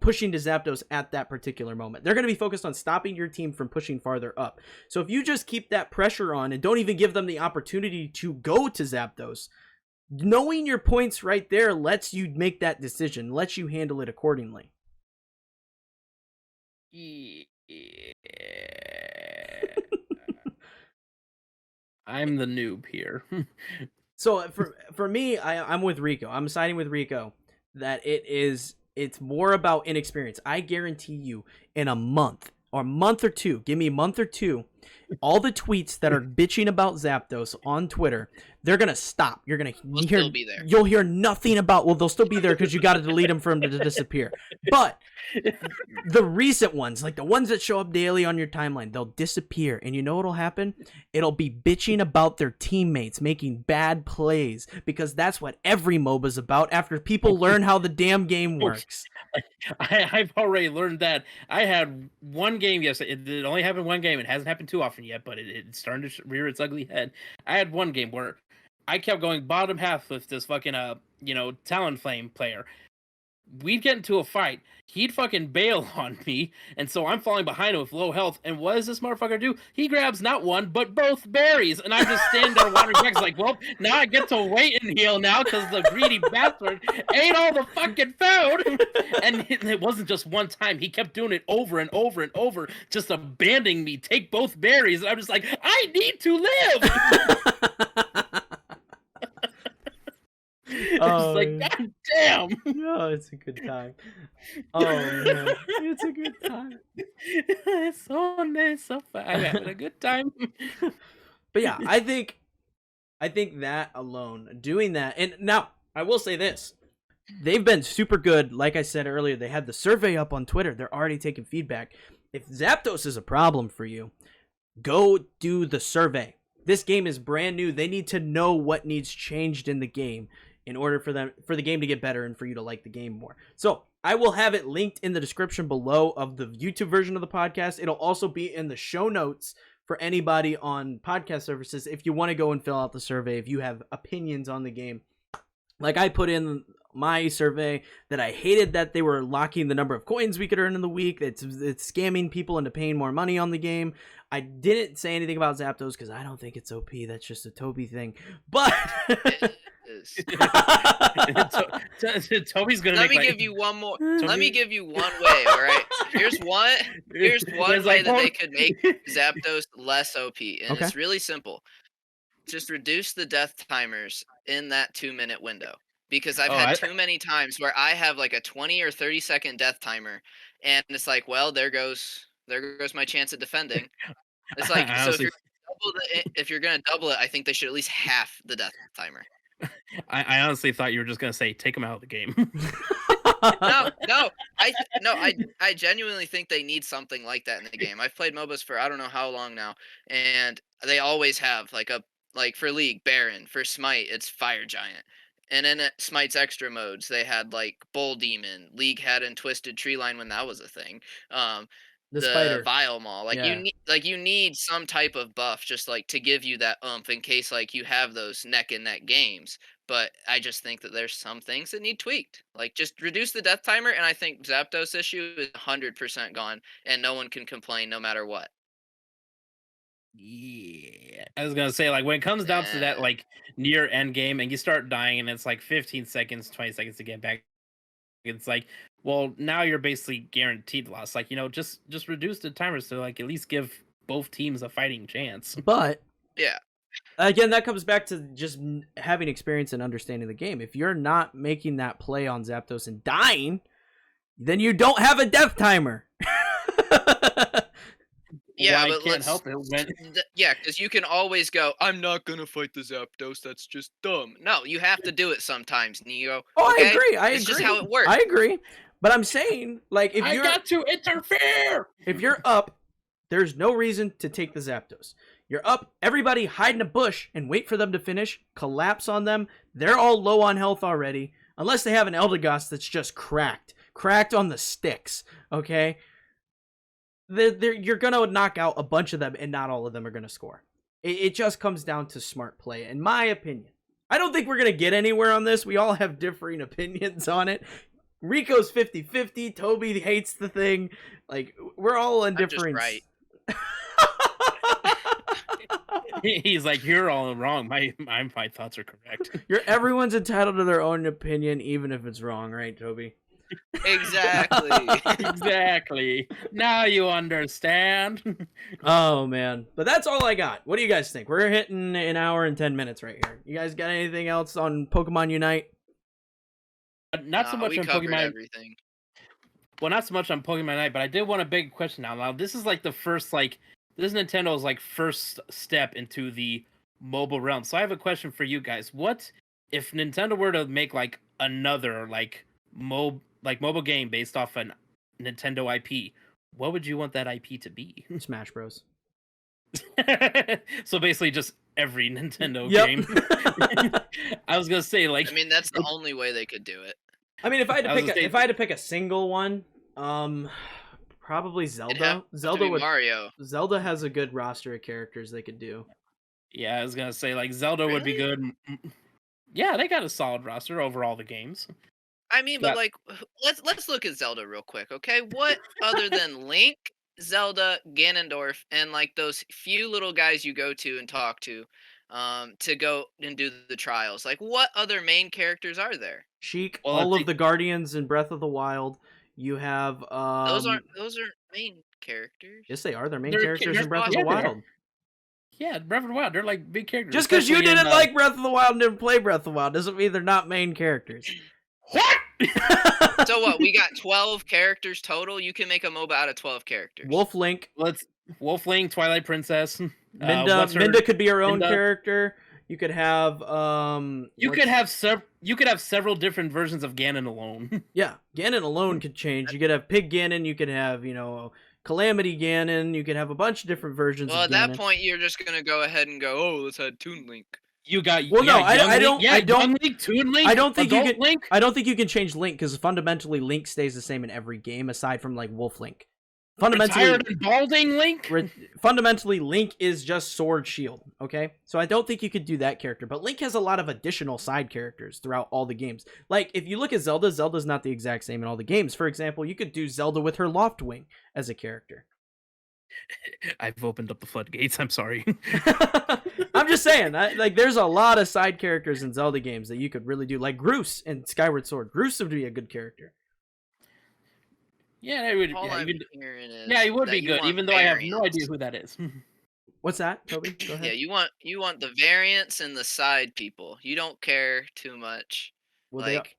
Speaker 1: pushing to Zapdos at that particular moment. They're going to be focused on stopping your team from pushing farther up. So if you just keep that pressure on and don't even give them the opportunity to go to Zapdos, knowing your points right there lets you make that decision, lets you handle it accordingly.
Speaker 2: Yeah. I'm the noob here.
Speaker 1: So for me, I'm with Rico. I'm siding with Rico that it's more about inexperience. I guarantee you, in a month or two, give me a month or two, all the tweets that are bitching about Zapdos on Twitter, they're gonna stop.
Speaker 3: Still be there.
Speaker 1: You'll hear nothing about. Well, they'll still be there because you got to delete them for them to disappear. But the recent ones, like the ones that show up daily on your timeline, they'll disappear, and you know what'll happen? It'll be bitching about their teammates making bad plays, because that's what every MOBA's about. After people learn how the damn game works.
Speaker 2: I've already learned that. I had one game yesterday. It only happened one game. It hasn't happened too often yet, but it's starting to rear its ugly head. I had one game where I kept going bottom half with this fucking Talonflame player. We'd get into a fight. He'd fucking bail on me, and so I'm falling behind him with low health. And what does this motherfucker do? He grabs not one, but both berries. And I'm just standing there watering back. Like, well, now I get to wait and heal now because the greedy bastard ate all the fucking food. And it wasn't just one time. He kept doing it over and over and over, just abandoning me. Take both berries. And I'm just like, I need to live. It's like, God damn.
Speaker 1: No, it's a good time. Oh, man. It's a good time.
Speaker 2: It's so nice, so fun. I'm having a good time.
Speaker 1: But yeah, I think that alone, doing that, and now, I will say this. They've been super good. Like I said earlier, they had the survey up on Twitter. They're already taking feedback. If Zapdos is a problem for you, go do the survey. This game is brand new. They need to know what needs changed in the game in order for the game to get better and for you to like the game more. So I will have it linked in the description below of the YouTube version of the podcast. It'll also be in the show notes for anybody on podcast services if you want to go and fill out the survey, if you have opinions on the game. Like I put in my survey that I hated that they were locking the number of coins we could earn in the week. It's scamming people into paying more money on the game. I didn't say anything about Zapdos because I don't think it's OP. That's just a Toby thing. But
Speaker 2: Toby's gonna.
Speaker 3: Let me give you one more. Let me give you one way. All right. Here's one way that they could make Zapdos less OP, and it's really simple. Just reduce the death timers in that 2-minute window. Because I've had too many times where I have like a 20 or 30-second death timer, and it's like, well, there goes my chance of defending. It's like, so if you're gonna double it, I think they should at least half the death timer.
Speaker 2: I honestly thought you were just gonna say take him out of the game.
Speaker 3: No, I genuinely think they need something like that in the game. I've played MOBAs for I don't know how long now, and they always have like for League, Baron, for Smite, it's Fire Giant. And then at Smite's extra modes, they had like Bull Demon. League had in Twisted Treeline when that was a thing. The
Speaker 1: spider.
Speaker 3: Vile Maul. You need some type of buff just like to give you that oomph in case like you have those neck and neck games. But I just think that there's some things that need tweaked. Like just reduce the death timer, and I think Zapdos issue is 100% gone, and no one can complain no matter what.
Speaker 2: Yeah, I was gonna say, like, when it comes down to that, like, near end game, and you start dying, and it's like 15 seconds, 20 seconds to get back. It's like, well, now you're basically guaranteed loss. Like, just reduce the timers to like at least give both teams a fighting chance.
Speaker 1: But
Speaker 3: yeah,
Speaker 1: again, that comes back to just having experience and understanding the game. If you're not making that play on Zapdos and dying, then you don't have a death timer.
Speaker 3: Yeah,
Speaker 2: well,
Speaker 3: but
Speaker 2: can't help it.
Speaker 3: Yeah, because you can always go, I'm not going to fight the Zapdos. That's just dumb. No, you have to do it sometimes, Neo.
Speaker 1: Oh,
Speaker 3: okay?
Speaker 1: I agree.
Speaker 3: It's just how it works.
Speaker 1: I agree. But I'm saying, like, if
Speaker 2: I got to interfere.
Speaker 1: If you're up, there's no reason to take the Zapdos. You're up, everybody hide in a bush and wait for them to finish, collapse on them. They're all low on health already, unless they have an Eldegoss that's just cracked on the sticks, okay? You're going to knock out a bunch of them, and not all of them are going to score. It just comes down to smart play, in my opinion. I don't think we're going to get anywhere on this. We all have differing opinions on it. Rico's 50-50. Toby hates the thing. Like, we're all in different...
Speaker 3: right.
Speaker 2: He's like, you're all wrong. My thoughts are correct.
Speaker 1: Everyone's entitled to their own opinion, even if it's wrong, right, Toby?
Speaker 3: Exactly.
Speaker 2: Exactly. Now you understand.
Speaker 1: Oh, man. But that's all I got. What do you guys think? We're hitting an hour and 10 minutes right here. You guys got anything else on Pokemon Unite?
Speaker 2: Not so much on Pokemon.
Speaker 3: Everything.
Speaker 2: Well, not so much on Pokemon Unite, but I did want a big question now. Now, this is like the first, like, this is Nintendo's, like, first step into the mobile realm. So I have a question for you guys. What if Nintendo were to make, like, another, like, mobile game based off an Nintendo IP, what would you want that IP to be?
Speaker 1: Smash Bros.
Speaker 2: So basically just every Nintendo game. I was gonna say, like,
Speaker 3: I mean, that's the only way they could do it.
Speaker 1: I mean, if I had to pick a single one, probably Zelda.
Speaker 3: Mario.
Speaker 1: Zelda has a good roster of characters they could do.
Speaker 2: Yeah, I was gonna say, like, Zelda would be good. Yeah, they got a solid roster over all the games.
Speaker 3: I mean, but like, let's look at Zelda real quick, okay? What other than Link, Zelda, Ganondorf, and like those few little guys you go to and talk to go and do the trials? Like, what other main characters are there?
Speaker 1: Sheik, all of the Guardians in Breath of the Wild. You have
Speaker 3: those aren't main characters.
Speaker 1: Yes, they are. They're main characters in Breath of the Wild.
Speaker 2: Yeah, Breath of the Wild. They're like big characters.
Speaker 1: Just because you didn't like Breath of the Wild and didn't play Breath of the Wild doesn't mean they're not main characters.
Speaker 2: What?
Speaker 3: So what? We got 12 characters total. You can make a MOBA out of 12 characters.
Speaker 1: Wolf Link,
Speaker 2: Twilight Princess.
Speaker 1: Minda could be her own character. You could have
Speaker 2: You could have several different versions of Ganon alone.
Speaker 1: Yeah, Ganon alone could change. You could have Pig Ganon. You could have Calamity Ganon. You could have a bunch of different versions.
Speaker 3: Well,
Speaker 1: of
Speaker 3: at that point, you're just gonna go ahead and go, oh, let's add Toon Link.
Speaker 2: You got
Speaker 1: I don't
Speaker 2: Link, Toon Link.
Speaker 1: I don't think you can.
Speaker 2: Link.
Speaker 1: I don't think you can change Link because fundamentally Link stays the same in every game aside from like Wolf Link. fundamentally,
Speaker 2: Retired and balding Link.
Speaker 1: fundamentally, Link is just sword shield. Okay, so I don't think you could do that character, but Link has a lot of additional side characters throughout all the games. Like if you look at Zelda, Zelda's not the exact same in all the games. For example, you could do Zelda with her Loftwing as a character.
Speaker 2: I've opened up the floodgates. I'm sorry.
Speaker 1: I'm just saying, like, there's a lot of side characters in Zelda games that you could really do, like Groose in Skyward Sword. Groose would be a good character.
Speaker 2: Yeah, it would.
Speaker 3: All
Speaker 2: Yeah,
Speaker 3: I'm
Speaker 2: even,
Speaker 3: hearing is
Speaker 2: yeah, it would
Speaker 3: that
Speaker 2: be
Speaker 3: you
Speaker 2: good,
Speaker 3: want
Speaker 2: even though I have no
Speaker 3: variants.
Speaker 2: idea who that is.
Speaker 1: What's that, Toby? Go ahead.
Speaker 3: Yeah, you want the variants and the side people. You don't care too much.
Speaker 1: Well,
Speaker 3: Like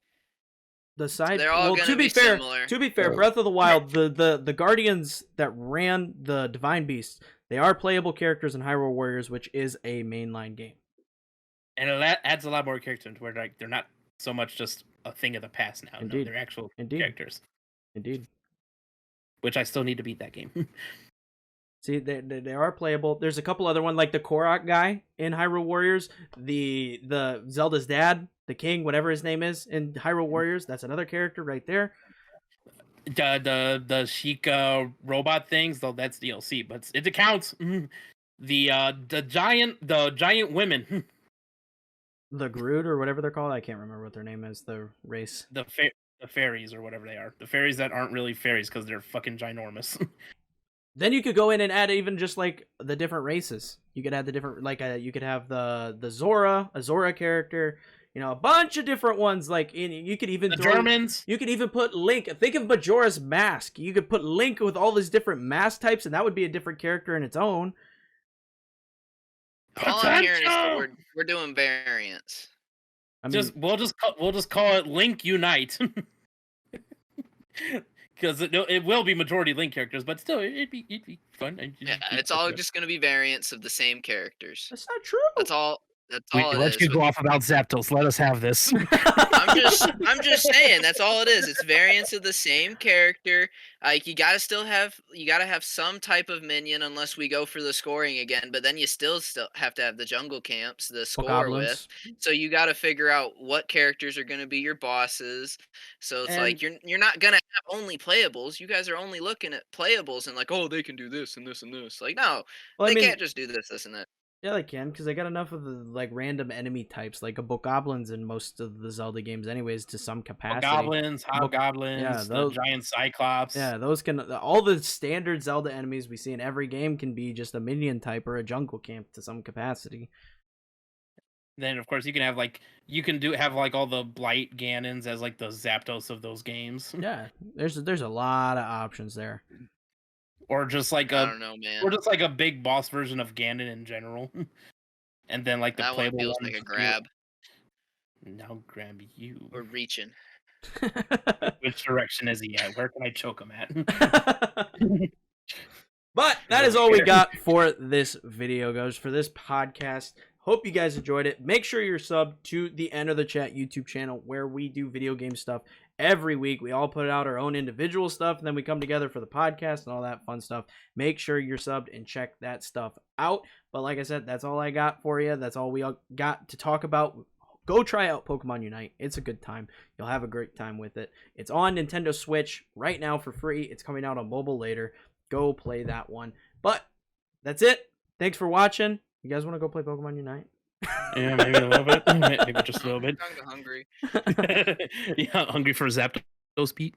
Speaker 1: the side.
Speaker 3: they're all
Speaker 1: Well,
Speaker 3: gonna
Speaker 1: to be
Speaker 3: be
Speaker 1: fair,
Speaker 3: similar.
Speaker 1: Breath of the Wild, the Guardians that ran the Divine Beasts, they are playable characters in Hyrule Warriors, which is a mainline game.
Speaker 2: And it adds a lot more character to where like they're not so much just a thing of the past now.
Speaker 1: Indeed.
Speaker 2: No, they're actual
Speaker 1: Indeed.
Speaker 2: characters.
Speaker 1: Indeed.
Speaker 2: Which I still need to beat that game.
Speaker 1: See, they are playable. There's a couple other ones, like the Korok guy in Hyrule Warriors, the Zelda's dad, the king, whatever his name is in Hyrule Warriors. That's another character right there.
Speaker 2: The Sheikah robot things, though that's DLC, but it counts. The giant women.
Speaker 1: The Groot or whatever they're called. I can't remember what their name is. The race.
Speaker 2: The fairies or whatever they are. The fairies that aren't really fairies because they're fucking ginormous.
Speaker 1: Then you could go in and add even just like the different races. You could add the different, like you could have a Zora character, you know, a bunch of different ones. Like you could even
Speaker 2: Germans.
Speaker 1: You could even put Link. Think of Majora's Mask. You could put Link with all these different mask types, and that would be a different character in its own.
Speaker 3: All I'm hearing is that we're doing variants.
Speaker 1: I mean,
Speaker 2: we'll just call it Link Unite. Because it will be majority Link characters, but still, it'd be fun.
Speaker 3: Yeah, it's all just going to be variants of the same characters.
Speaker 1: that's not true.
Speaker 3: That's all. That's all it
Speaker 2: Let
Speaker 3: is.
Speaker 2: you go off about Zapdos. Let us have this.
Speaker 3: I'm just saying that's all it is. It's variants of the same character. Like you gotta have some type of minion unless we go for the scoring again. But then you still have to have the jungle camps, the score with. So you got to figure out what characters are going to be your bosses. So it's like you're not gonna have only playables. You guys are only looking at playables and like, oh, they can do this and this and this. Like no, they can't just do this and that.
Speaker 1: Yeah, they can, because they got enough of the like random enemy types, like a Bokoblins in most of the Zelda games, anyways, to some capacity.
Speaker 2: Goblins, hobgoblins, the giant cyclops.
Speaker 1: Yeah, those can all the standard Zelda enemies we see in every game can be just a minion type or a jungle camp to some capacity.
Speaker 2: Then of course you can have have all the Blight Ganons as like the Zapdos of those games.
Speaker 1: Yeah, there's a lot of options there.
Speaker 2: Or just like
Speaker 3: I don't know, man.
Speaker 2: Or just like a big boss version of Ganon in general. And then like the
Speaker 3: that
Speaker 2: playable
Speaker 3: one feels like a grab.
Speaker 2: Now grab you.
Speaker 3: We're reaching.
Speaker 2: Which direction is he at? Where can I choke him at?
Speaker 1: But that is all we got for this video, guys, for this podcast. Hope you guys enjoyed it. Make sure you're subbed to the Enter the Chat YouTube channel where we do video game stuff every week. We all put out our own individual stuff, and then we come together for the podcast and all that fun stuff. Make sure you're subbed and check that stuff out. But like I said, that's all I got for you. That's all we got to talk about. Go try out Pokemon Unite. It's a good time. You'll have a great time with it. It's on Nintendo Switch right now for free. It's coming out on mobile later. Go play that one. But that's it. Thanks for watching. You guys want to go play Pokemon Unite?
Speaker 2: Yeah, maybe a little bit. Maybe just a little bit.
Speaker 3: I'm hungry.
Speaker 2: Yeah, hungry for Zapdos, Pete.